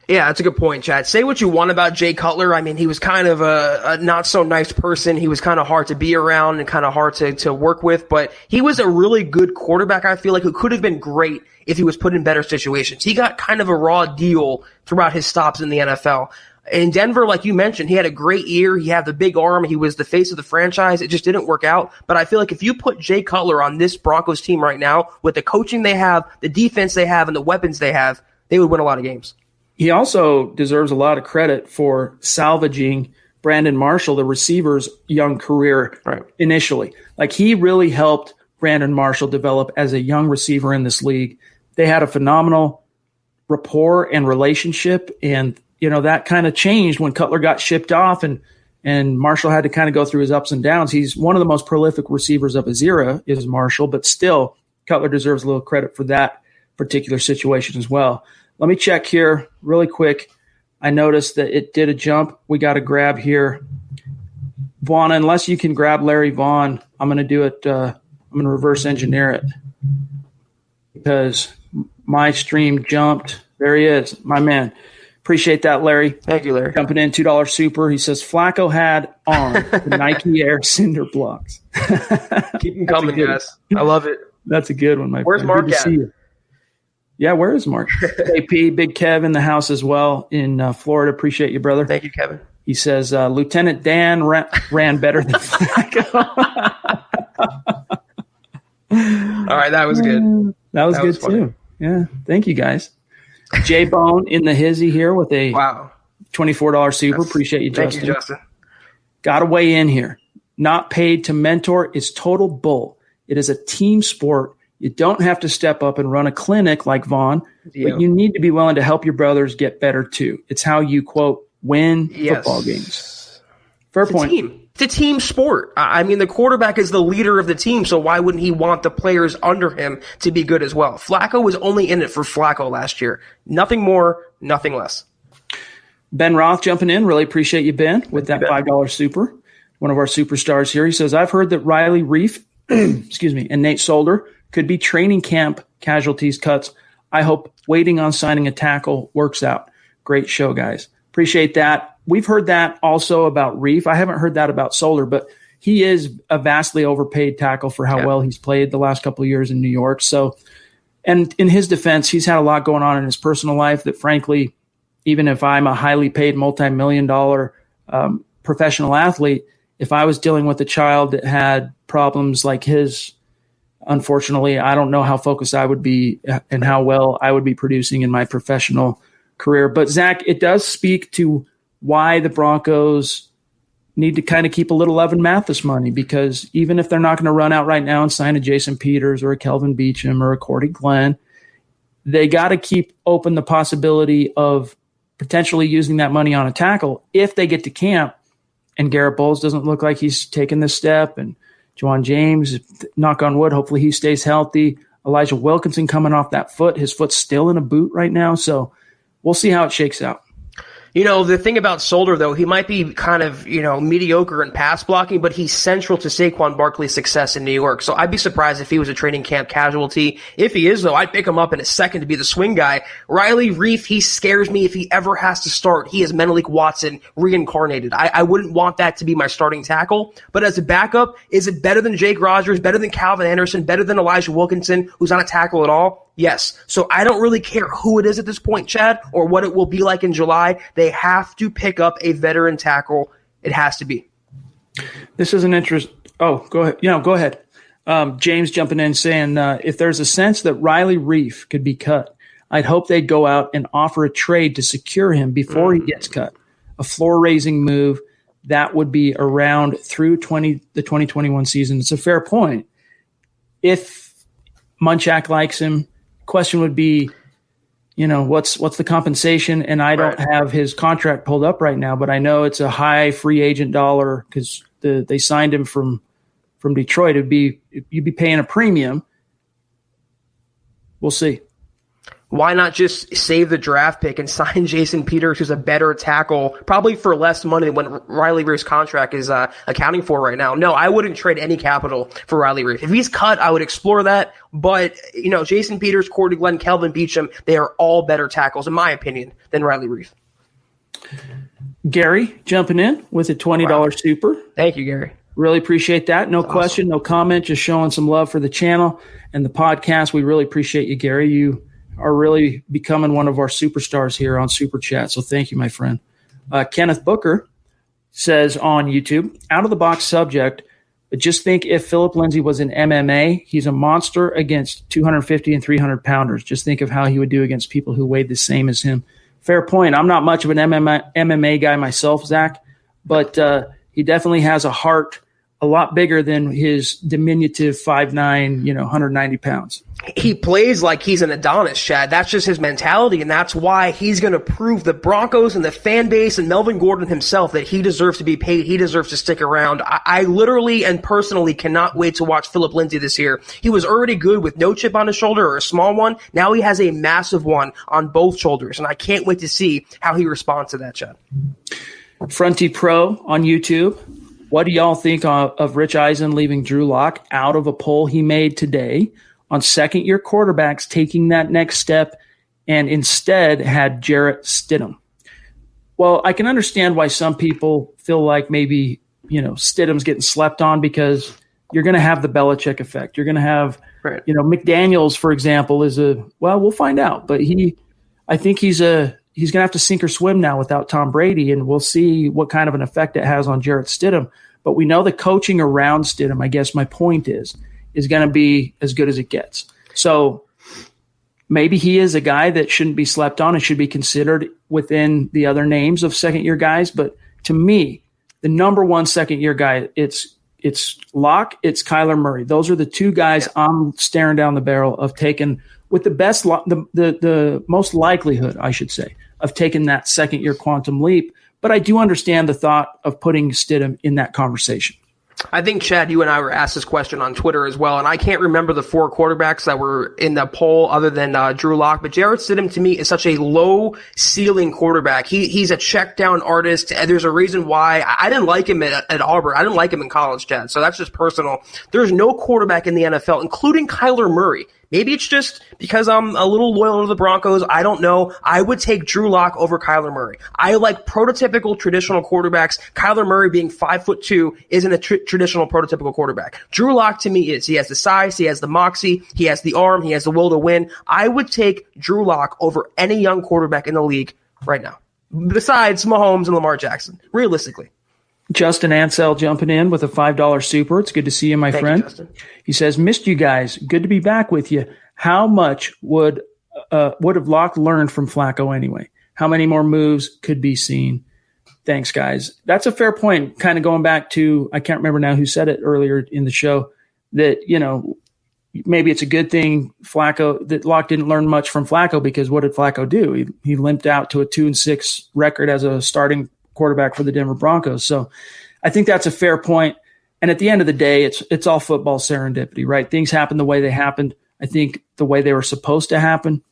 Yeah, that's a good point, Chad. Say what you want about Jay Cutler. I mean, he was kind of a not so nice person. He was kind of hard to be around and kind of hard to work with, but he was a really good quarterback, I feel like, who could have been great if he was put in better situations. He got kind of a raw deal throughout his stops in the NFL. In Denver, like you mentioned, he had a great year. He had the big arm. He was the face of the franchise. It just didn't work out. But I feel like if you put Jay Cutler on this Broncos team right now, with the coaching they have, the defense they have, and the weapons they have, they would win a lot of games. He also deserves a lot of credit for salvaging Brandon Marshall, the receiver's young career initially. Like, he really helped Brandon Marshall develop as a young receiver in this league. They had a phenomenal rapport and relationship, and that kind of changed when Cutler got shipped off and Marshall had to kind of go through his ups and downs. He's one of the most prolific receivers of his era is Marshall, but still Cutler deserves a little credit for that particular situation as well. Let me check here really quick. I noticed that it did a jump. We got a grab here. Vaughn, unless you can grab Larry Vaughn, I'm going to do it. I'm going to reverse engineer it because my stream jumped. There he is, my man. Appreciate that, Larry. Thank you, Larry. Jumping in, $2 super. He says, Flacco had on the Nike Air cinder blocks. Keep them coming, guys. I love it. That's a good one, my Where's friend. Mark Good to at? see you. Yeah, where is Mark? AP, Big Kev in the house as well in Florida. Appreciate you, brother. Thank you, Kevin. He says, Lieutenant Dan ran better than Flacco. All right, that was good. That was good, too. Yeah, thank you, guys. J-Bone in the hizzy here with a $24 super. Appreciate you, Justin. Thank you, Justin. Got to weigh in here. Not paid to mentor is total bull. It is a team sport. You don't have to step up and run a clinic like Vaughn, but you need to be willing to help your brothers get better too. It's how you, quote, win football games. Fair point. It's a team sport. I mean, the quarterback is the leader of the team, so why wouldn't he want the players under him to be good as well? Flacco was only in it for Flacco last year. Nothing more, nothing less. Ben Roth jumping in. Really appreciate you, Ben, with that $5 super. One of our superstars here. He says, I've heard that Riley Reif and Nate Solder could be training camp casualties cuts. I hope waiting on signing a tackle works out. Great show, guys. Appreciate that. We've heard that also about Reif. I haven't heard that about Solder, but he is a vastly overpaid tackle for how well he's played the last couple of years in New York. So, and in his defense, he's had a lot going on in his personal life that, frankly, even if I'm a highly paid multi-million-dollar professional athlete, if I was dealing with a child that had problems like his, unfortunately, I don't know how focused I would be and how well I would be producing in my professional career. But, Zach, it does speak to why the Broncos need to kind of keep a little Evan Mathis money, because even if they're not going to run out right now and sign a Jason Peters or a Kelvin Beachum or a Cordy Glenn, they got to keep open the possibility of potentially using that money on a tackle if they get to camp and Garrett Bowles doesn't look like he's taken this step, and Juwan James, knock on wood, hopefully he stays healthy. Elijah Wilkinson coming off that foot. His foot's still in a boot right now, so we'll see how it shakes out. You know, the thing about Solder, though, he might be kind of, mediocre in pass blocking, but he's central to Saquon Barkley's success in New York. So I'd be surprised if he was a training camp casualty. If he is, though, I'd pick him up in a second to be the swing guy. Riley Reif, he scares me if he ever has to start. He is Menelik Watson reincarnated. I wouldn't want that to be my starting tackle. But as a backup, is it better than Jake Rogers, better than Calvin Anderson, better than Elijah Wilkinson, who's not a tackle at all? Yes. So I don't really care who it is at this point, Chad, or what it will be like in July. They have to pick up a veteran tackle. It has to be. This is an interest. Oh, go ahead. Go ahead. James jumping in saying, if there's a sense that Riley Reif could be cut, I'd hope they'd go out and offer a trade to secure him before he gets cut. A floor-raising move that would be around through the 2021 season. It's a fair point. If Munchak likes him, question would be, what's the compensation? And I don't have his contract pulled up right now, but I know it's a high free agent dollar because they signed him from from Detroit. You'd be paying a premium. We'll see. Why not just save the draft pick and sign Jason Peters, who's a better tackle, probably for less money than what Riley Reif's contract is accounting for right now? No, I wouldn't trade any capital for Riley Reif. If he's cut, I would explore that. But, Jason Peters, Cordy Glenn, Kelvin Beachum, they are all better tackles, in my opinion, than Riley Reif. Gary jumping in with a $20 super. Thank you, Gary. Really appreciate that. No question, no comment, just showing some love for the channel and the podcast. We really appreciate you, Gary. You are really becoming one of our superstars here on Super Chat. So thank you, my friend. Kenneth Booker says on YouTube, out of the box subject, but just think if Philip Lindsay was in MMA, he's a monster against 250 and 300 pounders. Just think of how he would do against people who weighed the same as him. Fair point. I'm not much of an MMA guy myself, Zach, but he definitely has a heart a lot bigger than his diminutive 5'9", 190 pounds. He plays like he's an Adonis, Chad. That's just his mentality, and that's why he's going to prove the Broncos and the fan base and Melvin Gordon himself that he deserves to be paid. He deserves to stick around. I literally and personally cannot wait to watch Philip Lindsay this year. He was already good with no chip on his shoulder or a small one. Now he has a massive one on both shoulders, and I can't wait to see how he responds to that, Chad. Fronty Pro on YouTube. What do y'all think of Rich Eisen leaving Drew Lock out of a poll he made today on second-year quarterbacks taking that next step and instead had Jarrett Stidham? Well, I can understand why some people feel like maybe, Stidham's getting slept on because you're going to have the Belichick effect. You're going to have, right. McDaniels, for example, we'll find out. But I think he's going to have to sink or swim now without Tom Brady, and we'll see what kind of an effect it has on Jarrett Stidham. But we know the coaching around Stidham, I guess my point is going to be as good as it gets. So maybe he is a guy that shouldn't be slept on and should be considered within the other names of second-year guys. But to me, the number one second-year guy, it's Locke, it's Kyler Murray. Those are the two guys I'm staring down the barrel of taking with the best, the most likelihood, I should say, of taking that second-year quantum leap. But I do understand the thought of putting Stidham in that conversation. I think, Chad, you and I were asked this question on Twitter as well, and I can't remember the four quarterbacks that were in the poll other than Drew Lock, but Jarrett Stidham to me is such a low-ceiling quarterback. He's a check-down artist. There's a reason why I didn't like him at Auburn. I didn't like him in college, Chad, so that's just personal. There's no quarterback in the NFL, including Kyler Murray. Maybe it's just because I'm a little loyal to the Broncos. I don't know. I would take Drew Lock over Kyler Murray. I like prototypical traditional quarterbacks. Kyler Murray being 5'2" isn't a traditional prototypical quarterback. Drew Lock to me is. He has the size, he has the moxie, he has the arm, he has the will to win. I would take Drew Lock over any young quarterback in the league right now, besides Mahomes and Lamar Jackson, realistically. Justin Ansell jumping in with a $5 super. It's good to see you, my friend. Thank you, Justin. He says, missed you guys. Good to be back with you. How much would have Locke learned from Flacco anyway? How many more moves could be seen? Thanks, guys. That's a fair point. Kind of going back to, I can't remember now who said it earlier in the show, that, maybe it's a good thing that Locke didn't learn much from Flacco, because what did Flacco do? He limped out to a 2-6 record as a starting quarterback for the Denver Broncos. So I think that's a fair point. And at the end of the day, it's all football serendipity, right? Things happen the way they happened. I think the way they were supposed to happen.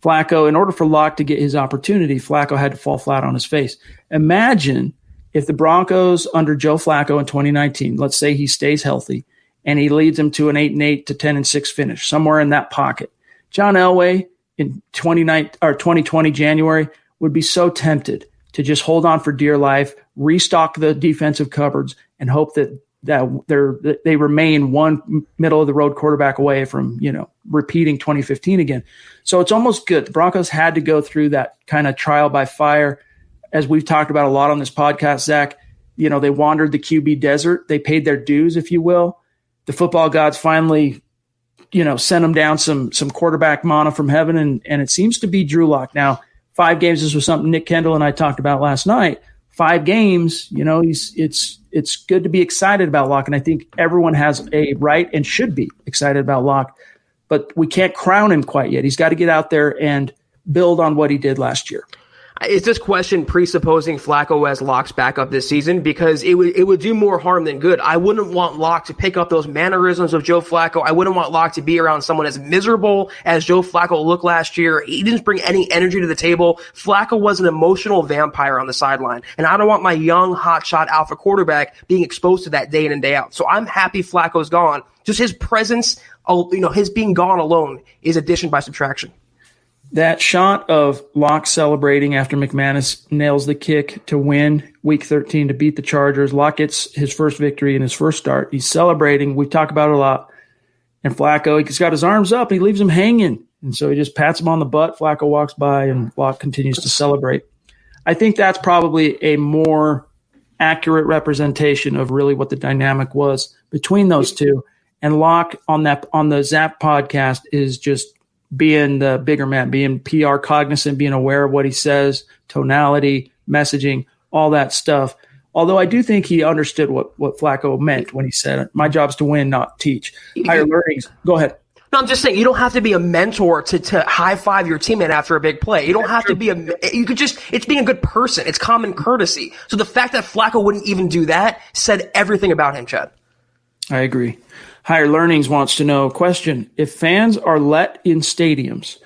Flacco, in order for Locke to get his opportunity, Flacco had to fall flat on his face. Imagine if the Broncos under Joe Flacco in 2019, let's say he stays healthy and he leads them to an 8-8 to 10-6 finish, somewhere in that pocket. John Elway in 2020 January would be so tempted to just hold on for dear life, restock the defensive cupboards, and hope that they remain one middle-of-the-road quarterback away from, repeating 2015 again. So it's almost good. The Broncos had to go through that kind of trial by fire. As we've talked about a lot on this podcast, Zach, they wandered the QB desert. They paid their dues, if you will. The football gods finally, sent them down some quarterback mana from heaven, and it seems to be Drew Lock. Now, 5 games, this was something Nick Kendall and I talked about last night. 5 games, it's good to be excited about Locke, and I think everyone has a right and should be excited about Locke, but we can't crown him quite yet. He's got to get out there and build on what he did last year. Is this question presupposing Flacco as Locke's backup this season? Because it would do more harm than good. I wouldn't want Locke to pick up those mannerisms of Joe Flacco. I wouldn't want Locke to be around someone as miserable as Joe Flacco looked last year. He didn't bring any energy to the table. Flacco was an emotional vampire on the sideline. And I don't want my young, hotshot alpha quarterback being exposed to that day in and day out. So I'm happy Flacco's gone. Just his presence, his being gone alone is addition by subtraction. That shot of Locke celebrating after McManus nails the kick to win Week 13 to beat the Chargers. Locke gets his first victory in his first start. He's celebrating. We talk about it a lot. And Flacco, he's got his arms up. He leaves him hanging. And so he just pats him on the butt. Flacco walks by, and Locke continues to celebrate. I think that's probably a more accurate representation of really what the dynamic was between those two. And Locke on the Zap podcast is just being the bigger man, being PR cognizant, being aware of what he says, tonality, messaging, all that stuff. Although I do think he understood what Flacco meant when he said, my job's to win, not teach. Higher learnings. Go ahead. No, I'm just saying you don't have to be a mentor to high five your teammate after a big play. You don't have to be it's being a good person. It's common courtesy. So the fact that Flacco wouldn't even do that said everything about him, Chad. I agree. Higher Learnings wants to know, question, if fans are let in stadiums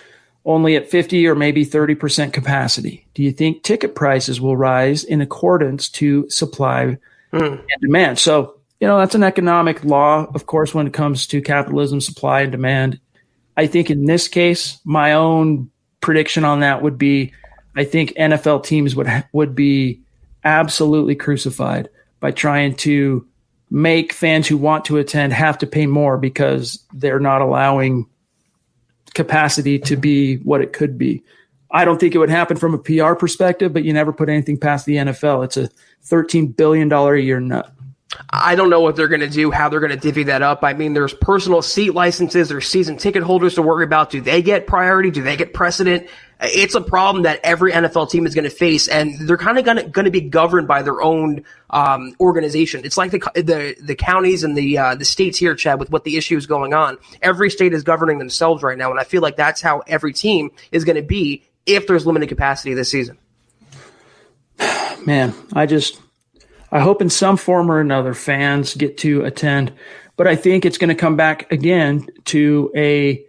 only at 50 or maybe 30% capacity, do you think ticket prices will rise in accordance to supply and demand? So, that's an economic law, of course, when it comes to capitalism, supply and demand. I think in this case, my own prediction on that would be, I think NFL teams would be absolutely crucified by trying to make fans who want to attend have to pay more because they're not allowing capacity to be what it could be. I don't think it would happen from a PR perspective, but you never put anything past the NFL. It's a $13 billion a year nut. I don't know what they're going to do, how they're going to divvy that up. I mean, there's personal seat licenses, there's season ticket holders to worry about. Do they get priority? Do they get precedent? It's a problem that every NFL team is going to face, and they're kind of going to be governed by their own organization. It's like the counties and the states here, Chad, with what the issue is going on. Every state is governing themselves right now, and I feel like that's how every team is going to be if there's limited capacity this season. Man, I hope in some form or another fans get to attend, but I think it's going to come back again to a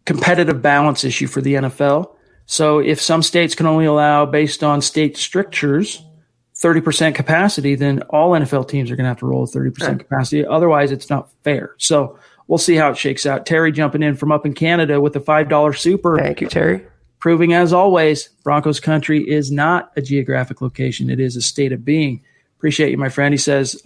competitive balance issue for the NFL. So if some states can only allow, based on state strictures, 30% capacity, then all NFL teams are going to have to roll 30% capacity. Otherwise, it's not fair. So we'll see how it shakes out. Terry jumping in from up in Canada with a $5 super. Thank you, Terry. Proving, as always, Broncos country is not a geographic location. It is a state of being. Appreciate you, my friend. He says,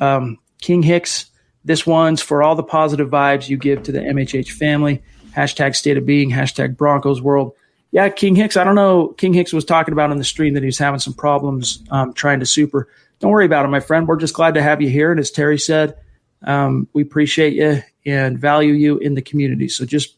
King Hicks, this one's for all the positive vibes you give to the MHH family. Hashtag state of being, hashtag Broncos world. Yeah, King Hicks, I don't know. King Hicks was talking about on the stream that he was having some problems trying to super. Don't worry about it, my friend. We're just glad to have you here. And as Terry said, we appreciate you and value you in the community. So just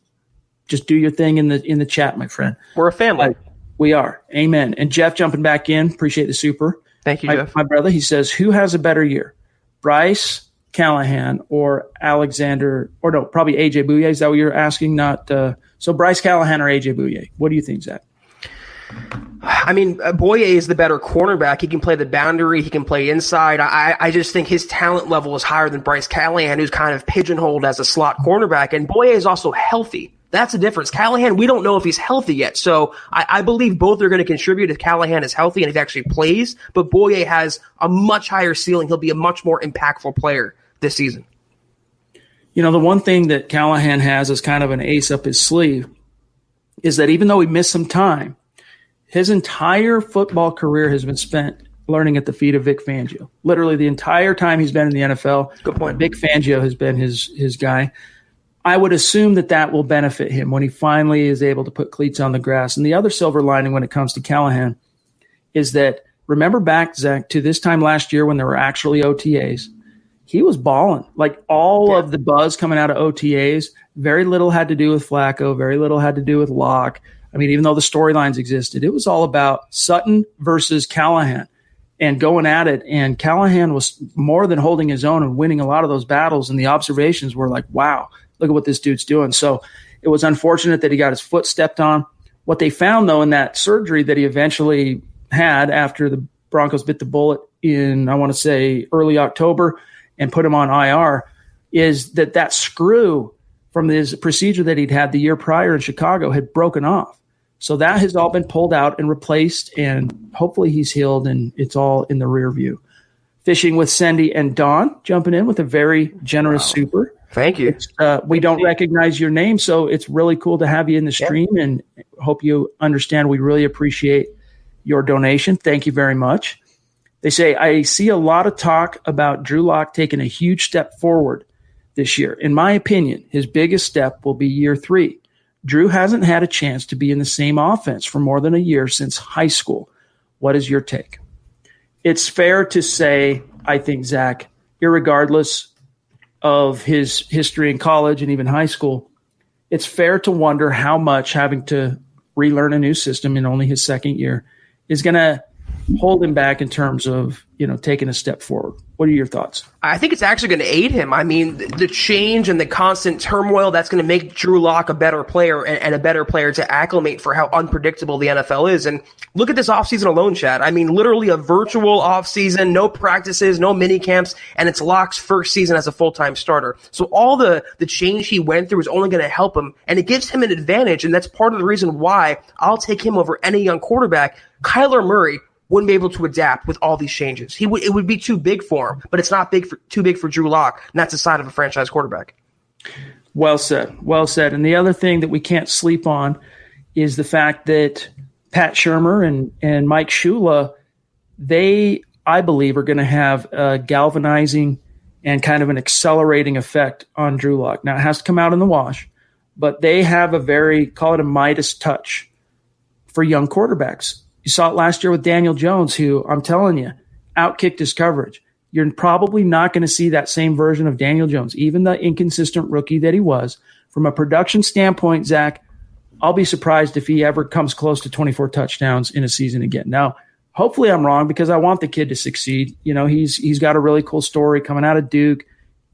do your thing in the chat, my friend. We're a family. We are. Amen. And Jeff jumping back in. Appreciate the super. Thank you, Jeff. My brother, he says, who has a better year? Bryce Callahan or Alexander, or no, probably AJ Bouye. Is that what you're asking? So Bryce Callahan or AJ Bouye? What do you think, Zach? I mean, Bouye is the better cornerback. He can play the boundary. He can play inside. I just think his talent level is higher than Bryce Callahan, who's kind of pigeonholed as a slot cornerback. And Bouye is also healthy. That's the difference. Callahan, we don't know if he's healthy yet. So I believe both are going to contribute if Callahan is healthy and if he actually plays. But Bouye has a much higher ceiling. He'll be a much more impactful player this season. The one thing that Callahan has as kind of an ace up his sleeve is that even though he missed some time, his entire football career has been spent learning at the feet of Vic Fangio. Literally the entire time he's been in the NFL, good point. Vic Fangio has been his guy. I would assume that will benefit him when he finally is able to put cleats on the grass. And the other silver lining when it comes to Callahan is that, remember back, Zach, to this time last year when there were actually OTAs, he was balling. Like all of the buzz coming out of OTAs, very little had to do with Flacco, very little had to do with Locke. I mean, even though the storylines existed, it was all about Sutton versus Callahan and going at it. And Callahan was more than holding his own and winning a lot of those battles. And the observations were like, wow, look at what this dude's doing. So it was unfortunate that he got his foot stepped on. What they found, though, in that surgery that he eventually had after the Broncos bit the bullet in, I want to say, early October and put him on IR, is that screw from his procedure that he'd had the year prior in Chicago had broken off. So that has all been pulled out and replaced, and hopefully he's healed and it's all in the rear view. Fishing with Cindy and Dawn jumping in with a very generous super. Thank you. We don't recognize your name, so it's really cool to have you in the stream, and hope you understand we really appreciate your donation. Thank you very much. They say, I see a lot of talk about Drew Lock taking a huge step forward this year. In my opinion, his biggest step will be year 3. Drew hasn't had a chance to be in the same offense for more than a year since high school. What is your take? It's fair to say, I think, Zach, irregardless of his history in college and even high school, it's fair to wonder how much having to relearn a new system in only his second year is going to hold him back in terms of, taking a step forward. What are your thoughts? I think it's actually going to aid him. I mean, the change and the constant turmoil, that's going to make Drew Lock a better player and a better player to acclimate for how unpredictable the NFL is. And look at this offseason alone, Chad. I mean, literally a virtual offseason, no practices, no mini camps, and it's Lock's first season as a full-time starter. So all the change he went through is only going to help him, and it gives him an advantage, and that's part of the reason why I'll take him over any young quarterback. Kyler Murray wouldn't be able to adapt with all these changes. It would be too big for him, but it's not too big for Drew Lock, and that's the sign of a franchise quarterback. Well said. Well said. And the other thing that we can't sleep on is the fact that Pat Shurmur and Mike Shula, they, I believe, are going to have a galvanizing and kind of an accelerating effect on Drew Lock. Now, it has to come out in the wash, but they have a very, call it a Midas touch for young quarterbacks. You saw it last year with Daniel Jones, who, I'm telling you, outkicked his coverage. You're probably not going to see that same version of Daniel Jones, even the inconsistent rookie that he was. From a production standpoint, Zach, I'll be surprised if he ever comes close to 24 touchdowns in a season again. Now, hopefully I'm wrong, because I want the kid to succeed. He's got a really cool story coming out of Duke,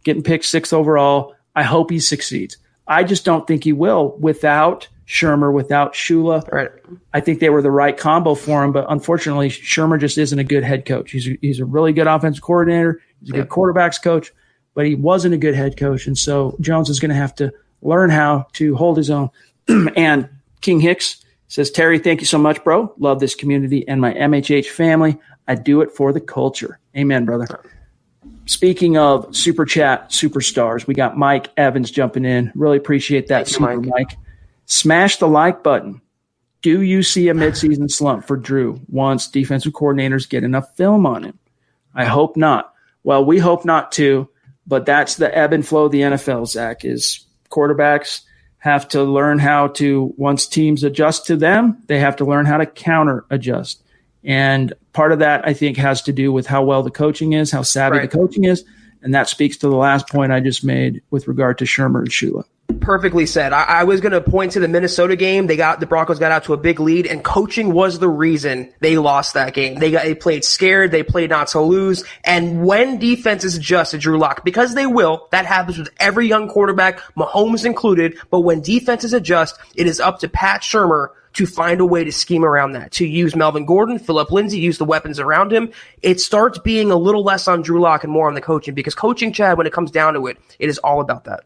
getting picked 6th overall. I hope he succeeds. I just don't think he will without Shurmur, without Shula. Right. I think they were the right combo for him, but unfortunately, Shurmur just isn't a good head coach. He's a really good offensive coordinator. He's a good quarterbacks coach, but he wasn't a good head coach. And so Jones is going to have to learn how to hold his own. And King Hicks says, Terry, thank you so much, bro. Love this community and my MHH family. I do it for the culture. Amen, brother. Speaking of Super Chat superstars, we got Mike Evans jumping in. Really appreciate that, Super Mike. Smash the like button. Do you see a midseason slump for Drew once defensive coordinators get enough film on him? I hope not. Well, we hope not too, but that's the ebb and flow of the NFL, Zach, is quarterbacks have to learn how to, once teams adjust to them, they have to learn how to counter adjust. And part of that, I think, has to do with how well the coaching is, how savvy the coaching is. And that speaks to the last point I just made with regard to Shurmur and Shula. Perfectly said. I was going to point to the Minnesota game. The Broncos got out to a big lead, and coaching was the reason they lost that game. They played scared. They played not to lose. And when defenses adjust to Drew Lock, because they will, that happens with every young quarterback, Mahomes included. But when defenses adjust, it is up to Pat Shurmur to find a way to scheme around that, to use Melvin Gordon, Phillip Lindsay, use the weapons around him. It starts being a little less on Drew Lock and more on the coaching, because coaching, Chad, when it comes down to it, it is all about that.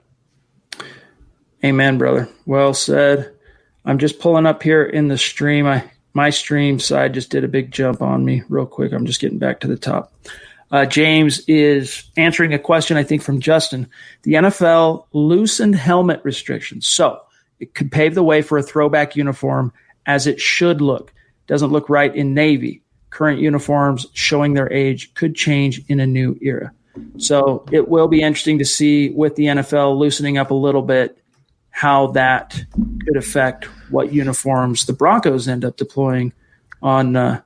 Amen, brother. Well said. I'm just pulling up here in the stream. My stream side just did a big jump on me real quick. I'm just getting back to the top. James is answering a question, I think, from Justin. The NFL loosened helmet restrictions, so it could pave the way for a throwback uniform as it should look. Doesn't look right in Navy. Current uniforms showing their age could change in a new era. So it will be interesting to see, with the NFL loosening up a little bit, how that could affect what uniforms the Broncos end up deploying on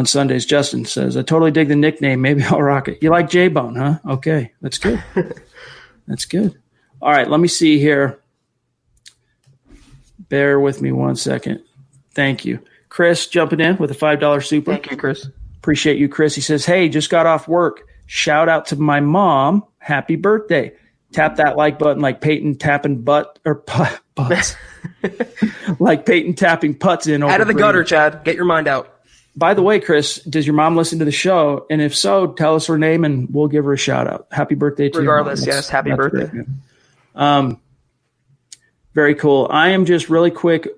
Sundays. Justin says, I totally dig the nickname. Maybe I'll rock it. You like J-Bone, huh? Okay, that's good. That's good. All right, let me see here. Bear with me one second. Thank you. Chris jumping in with a $5 super. Thank you, Chris. Appreciate you, Chris. He says, hey, just got off work. Shout out to my mom. Happy birthday. Tap that like button like Peyton tapping butt or putts. Like Peyton tapping putts in. Out of the gutter, Chad. Get your mind out. By the way, Chris, does your mom listen to the show? And if so, tell us her name and we'll give her a shout out. Happy birthday to you. Regardless, yes. Happy birthday. Great, very cool. I am just really quick.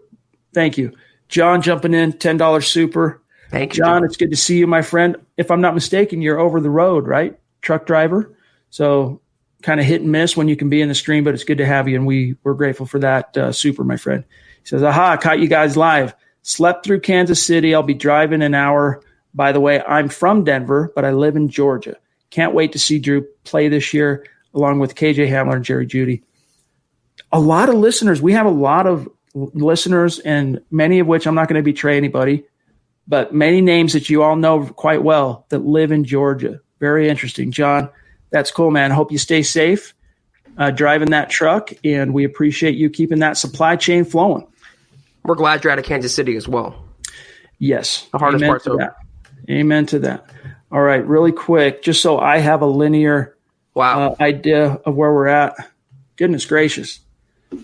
Thank you. John jumping in, $10 super. Thank you, John. It's good to see you, my friend. If I'm not mistaken, you're over the road, right? Truck driver. So kind of hit and miss when you can be in the stream, but it's good to have you. And we're grateful for that super, my friend. He says, aha, caught you guys live. Slept through Kansas City. I'll be driving an hour. By the way, I'm from Denver, but I live in Georgia. Can't wait to see Drew play this year, along with KJ Hamler and Jerry Jeudy. A lot of listeners. We have a lot of listeners, and many of which I'm not going to betray anybody, but many names that you all know quite well that live in Georgia. Very interesting. John, that's cool, man. Hope you stay safe driving that truck, and we appreciate you keeping that supply chain flowing. We're glad you're out of Kansas City as well. Yes. The hardest part's over. Amen to that. All right, really quick, just so I have a linear idea of where we're at. Goodness gracious.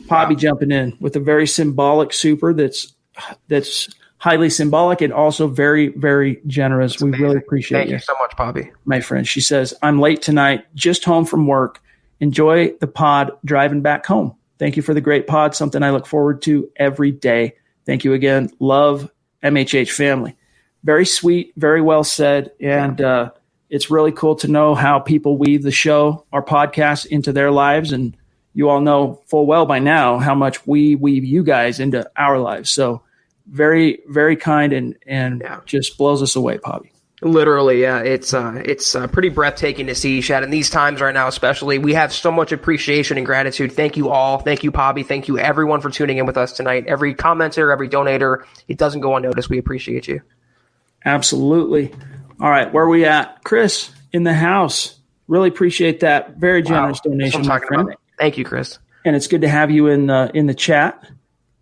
Poppy jumping in with a very symbolic super that's highly symbolic and also very, very generous. We really appreciate Thank you so much, Poppy. My friend. She says, I'm late tonight, just home from work. Enjoy the pod driving back home. Thank you for the great pod, something I look forward to every day. Thank you again. Love, MHH family. Very sweet, very well said. And it's really cool to know how people weave the show, our podcast, into their lives. And you all know full well by now how much we weave you guys into our lives. So very, very kind and just blows us away, Poppy. Literally, yeah. It's pretty breathtaking to see, Chad. In these times right now especially, we have so much appreciation and gratitude. Thank you all. Thank you, Poppy. Thank you, everyone, for tuning in with us tonight. Every commenter, every donator, it doesn't go unnoticed. We appreciate you. Absolutely. All right, where are we at? Chris, in the house. Really appreciate that. Very generous donation, my friend. Thank you, Chris. And it's good to have you in the chat.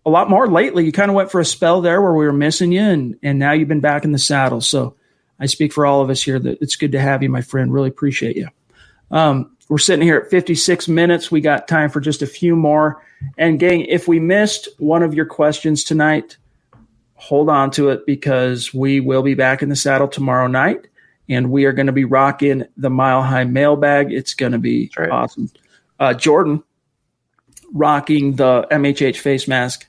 A lot more lately. You kind of went for a spell there where we were missing you, and now you've been back in the saddle. So I speak for all of us here that it's good to have you, my friend. Really appreciate you. We're sitting here at 56 minutes. We got time for just a few more. And gang, if we missed one of your questions tonight, hold on to it because we will be back in the saddle tomorrow night, and we are going to be rocking the Mile High mailbag. It's going to be awesome. Jordan rocking the MHH face mask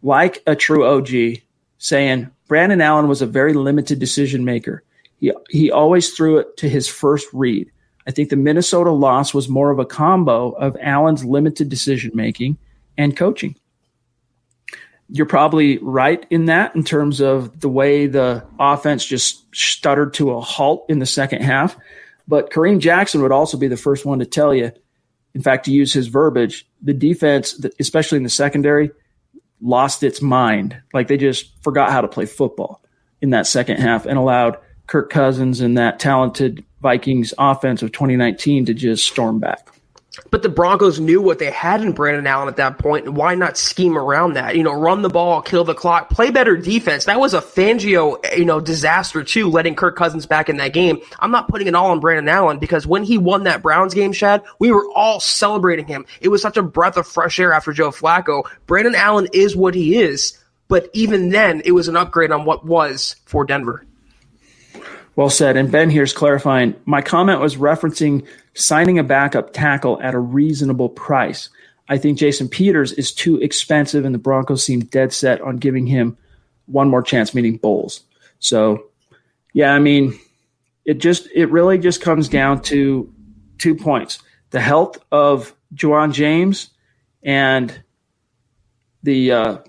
like a true OG, saying Brandon Allen was a very limited decision maker. He always threw it to his first read. I think the Minnesota loss was more of a combo of Allen's limited decision making and coaching. You're probably right in that in terms of the way the offense just stuttered to a halt in the second half. But Kareem Jackson would also be the first one to tell you, in fact, to use his verbiage, the defense, especially in the secondary, lost its mind. Like they just forgot how to play football in that second half and allowed Kirk Cousins and that talented Vikings offense of 2019 to just storm back. But the Broncos knew what they had in Brandon Allen at that point, and why not scheme around that? Run the ball, kill the clock, play better defense. That was a Fangio, disaster too, letting Kirk Cousins back in that game. I'm not putting it all on Brandon Allen because when he won that Browns game, Shad, we were all celebrating him. It was such a breath of fresh air after Joe Flacco. Brandon Allen is what he is, but even then, it was an upgrade on what was for Denver. Well said. And Ben here's clarifying. My comment was referencing signing a backup tackle at a reasonable price. I think Jason Peters is too expensive, and the Broncos seem dead set on giving him one more chance, meaning Bowles. So, yeah, I mean, it really just comes down to 2 points. The health of Juwan James and the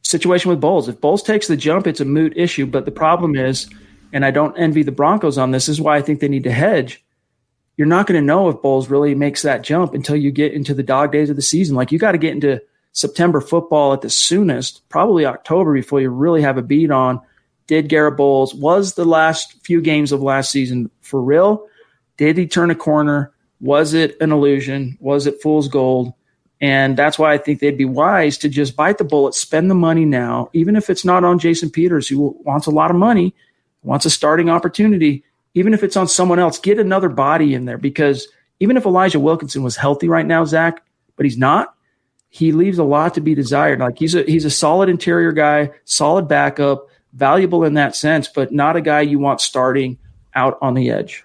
situation with Bowles. If Bowles takes the jump, it's a moot issue. But the problem is, and I don't envy the Broncos on this is why I think they need to hedge. You're not going to know if Bowles really makes that jump until you get into the dog days of the season. Like you got to get into September football at the soonest, probably October, before you really have a beat on, did Garrett Bowles, was the last few games of last season for real? Did he turn a corner? Was it an illusion? Was it fool's gold? And that's why I think they'd be wise to just bite the bullet, spend the money now, even if it's not on Jason Peters, who wants a lot of money, wants a starting opportunity, even if it's on someone else, get another body in there. Because even if Elijah Wilkinson was healthy right now, Zach, but he's not, he leaves a lot to be desired. Like he's a solid interior guy, solid backup, valuable in that sense, but not a guy you want starting out on the edge.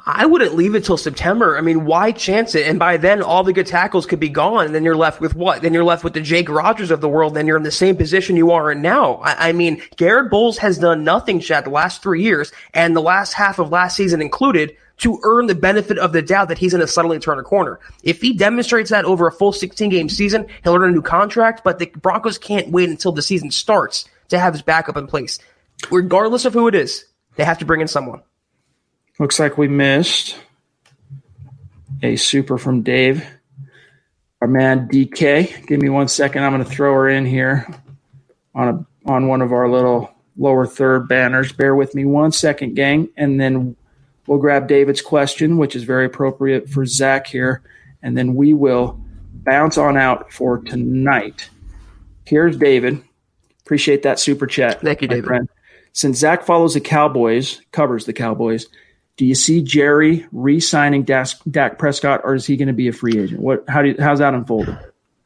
I wouldn't leave it till September. I mean, why chance it? And by then, all the good tackles could be gone, and then you're left with what? Then you're left with the Jake Rogers of the world, and then you're in the same position you are in now. I mean, Garrett Bowles has done nothing, Chad, the last 3 years, and the last half of last season included, to earn the benefit of the doubt that he's going to suddenly turn a corner. If he demonstrates that over a full 16-game season, he'll earn a new contract, but the Broncos can't wait until the season starts to have his backup in place. Regardless of who it is, they have to bring in someone. Looks like we missed a super from Dave. Our man DK. Give me 1 second. I'm going to throw her in here on one of our little lower third banners. Bear with me 1 second, gang, and then we'll grab David's question, which is very appropriate for Zach here, and then we will bounce on out for tonight. Here's David. Appreciate that super chat. Thank you, David. Friend. Since Zach covers the Cowboys, do you see Jerry re-signing Dak Prescott, or is he going to be a free agent? How's that unfolding?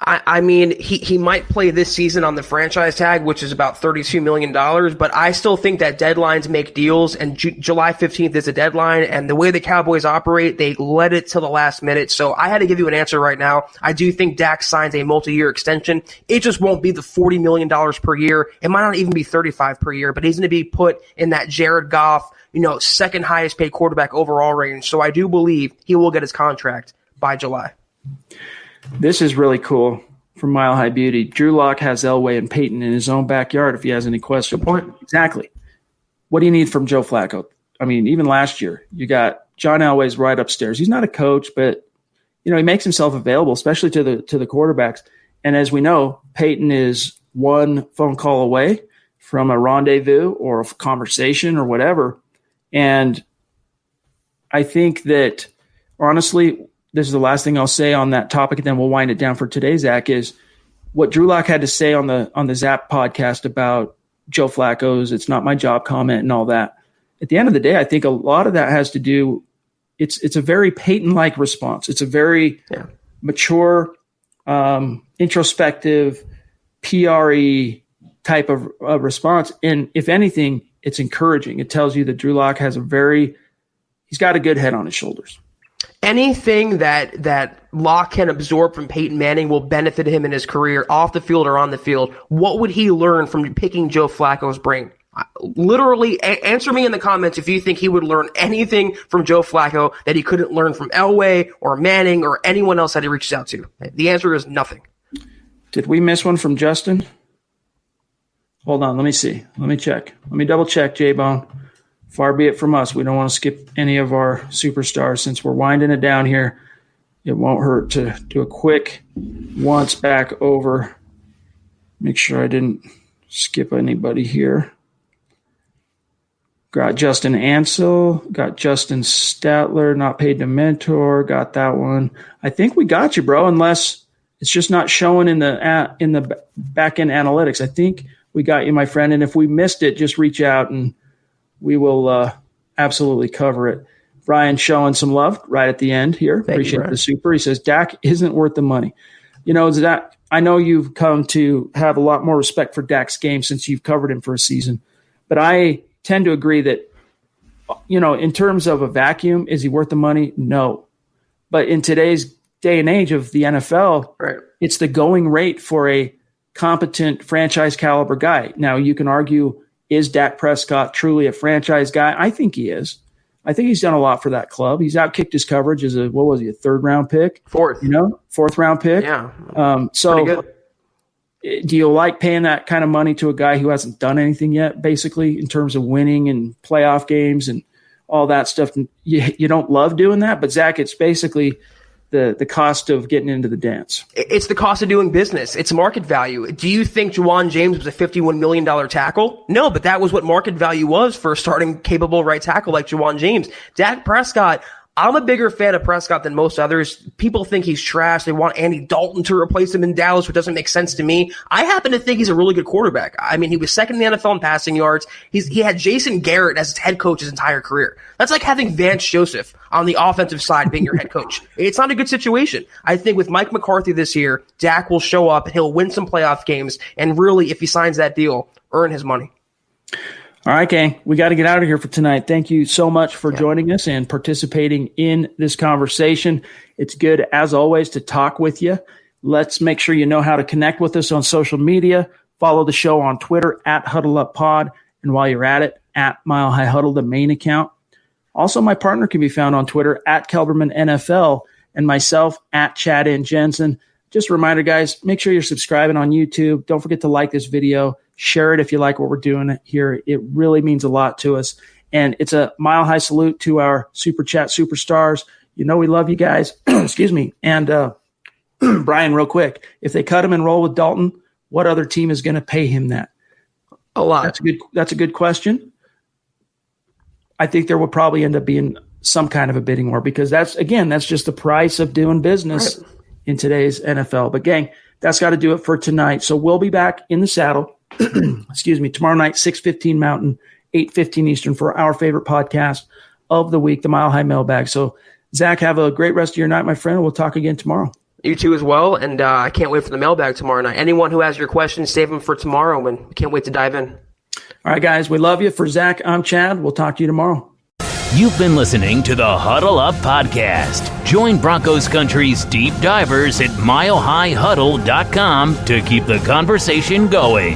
I mean, he might play this season on the franchise tag, which is about $32 million, but I still think that deadlines make deals, and July 15th is a deadline, and the way the Cowboys operate, they let it till the last minute, so I had to give you an answer right now. I do think Dak signs a multi-year extension. It just won't be the $40 million per year. It might not even be $35 per year, but he's going to be put in that Jared Goff, second highest paid quarterback overall range, so I do believe he will get his contract by July. This is really cool from Mile High Beauty. Drew Lock has Elway and Peyton in his own backyard if he has any questions. Good point. Exactly. What do you need from Joe Flacco? I mean, even last year, you got John Elway's right upstairs. He's not a coach, but he makes himself available, especially to the quarterbacks. And as we know, Peyton is one phone call away from a rendezvous or a conversation or whatever. And I think that, honestly, this is the last thing I'll say on that topic, and then we'll wind it down for today, Zach, is what Drew Lock had to say on the Zap podcast about Joe Flacco's "it's not my job" comment and all that. At the end of the day, I think a lot of that has to do – it's a very Peyton-like response. It's a very mature, introspective, PRE type of response. And if anything, it's encouraging. It tells you that Drew Lock has he's got a good head on his shoulders. Anything that Locke can absorb from Peyton Manning will benefit him in his career, off the field or on the field. What would he learn from picking Joe Flacco's brain? Literally, answer me in the comments if you think he would learn anything from Joe Flacco that he couldn't learn from Elway or Manning or anyone else that he reaches out to. The answer is nothing. Did we miss one from Justin? Hold on, let me see. Let me check. Let me double check, J-Bone. Far be it from us. We don't want to skip any of our superstars. Since we're winding it down here, it won't hurt to do a quick once back over. Make sure I didn't skip anybody here. Got Justin Ansel. Got Justin Statler, not paid to mentor. Got that one. I think we got you, bro, unless it's just not showing in the back-end analytics. I think we got you, my friend. And if we missed it, just reach out and we will absolutely cover it. Brian showing some love right at the end here. Appreciate the super. He says, Dak isn't worth the money. Zach, I know you've come to have a lot more respect for Dak's game since you've covered him for a season. But I tend to agree that, in terms of a vacuum, is he worth the money? No. But in today's day and age of the NFL, It's the going rate for a competent franchise caliber guy. Now, you can argue, is Dak Prescott truly a franchise guy? I think he is. I think he's done a lot for that club. He's outkicked his coverage as a third round pick? Fourth round pick. Yeah. So do you like paying that kind of money to a guy who hasn't done anything yet, basically, in terms of winning and playoff games and all that stuff? You don't love doing that, but Zach, it's basically the cost of getting into the dance. It's the cost of doing business. It's market value. Do you think Juwan James was a $51 million tackle? No, but that was what market value was for a starting capable right tackle like Juwan James. Dak Prescott, I'm a bigger fan of Prescott than most others. People think he's trash. They want Andy Dalton to replace him in Dallas, which doesn't make sense to me. I happen to think he's a really good quarterback. I mean, he was second in the NFL in passing yards. He had Jason Garrett as his head coach his entire career. That's like having Vance Joseph on the offensive side being your head coach. It's not a good situation. I think with Mike McCarthy this year, Dak will show up and he'll win some playoff games and really, if he signs that deal, earn his money. All right, gang, we got to get out of here for tonight. Thank you so much for joining us and participating in this conversation. It's good, as always, to talk with you. Let's make sure you know how to connect with us on social media. Follow the show on Twitter at HuddleUpPod. And while you're at it, at Mile High Huddle, the main account. Also, my partner can be found on Twitter at Kelberman NFL and myself at Chad and Jensen. Just a reminder, guys, make sure you're subscribing on YouTube. Don't forget to like this video. Share it if you like what we're doing here. It really means a lot to us. And it's a mile-high salute to our Super Chat superstars. You know we love you guys. Excuse me. And Brian, real quick, if they cut him and roll with Dalton, what other team is going to pay him that? A lot. That's a good question. I think there will probably end up being some kind of a bidding war because that's just the price of doing business in today's NFL. But gang, that's got to do it for tonight. So we'll be back in the saddle. Excuse me, tomorrow night, 6:15 Mountain, 8:15 Eastern for our favorite podcast of the week, the Mile High Mailbag. So, Zach, have a great rest of your night, my friend. We'll talk again tomorrow. You too as well, and I can't wait for the mailbag tomorrow night. Anyone who has your questions, save them for tomorrow, and we can't wait to dive in. All right, guys, we love you. For Zach, I'm Chad. We'll talk to you tomorrow. You've been listening to the Huddle Up Podcast. Join Broncos Country's deep divers at milehighhuddle.com to keep the conversation going.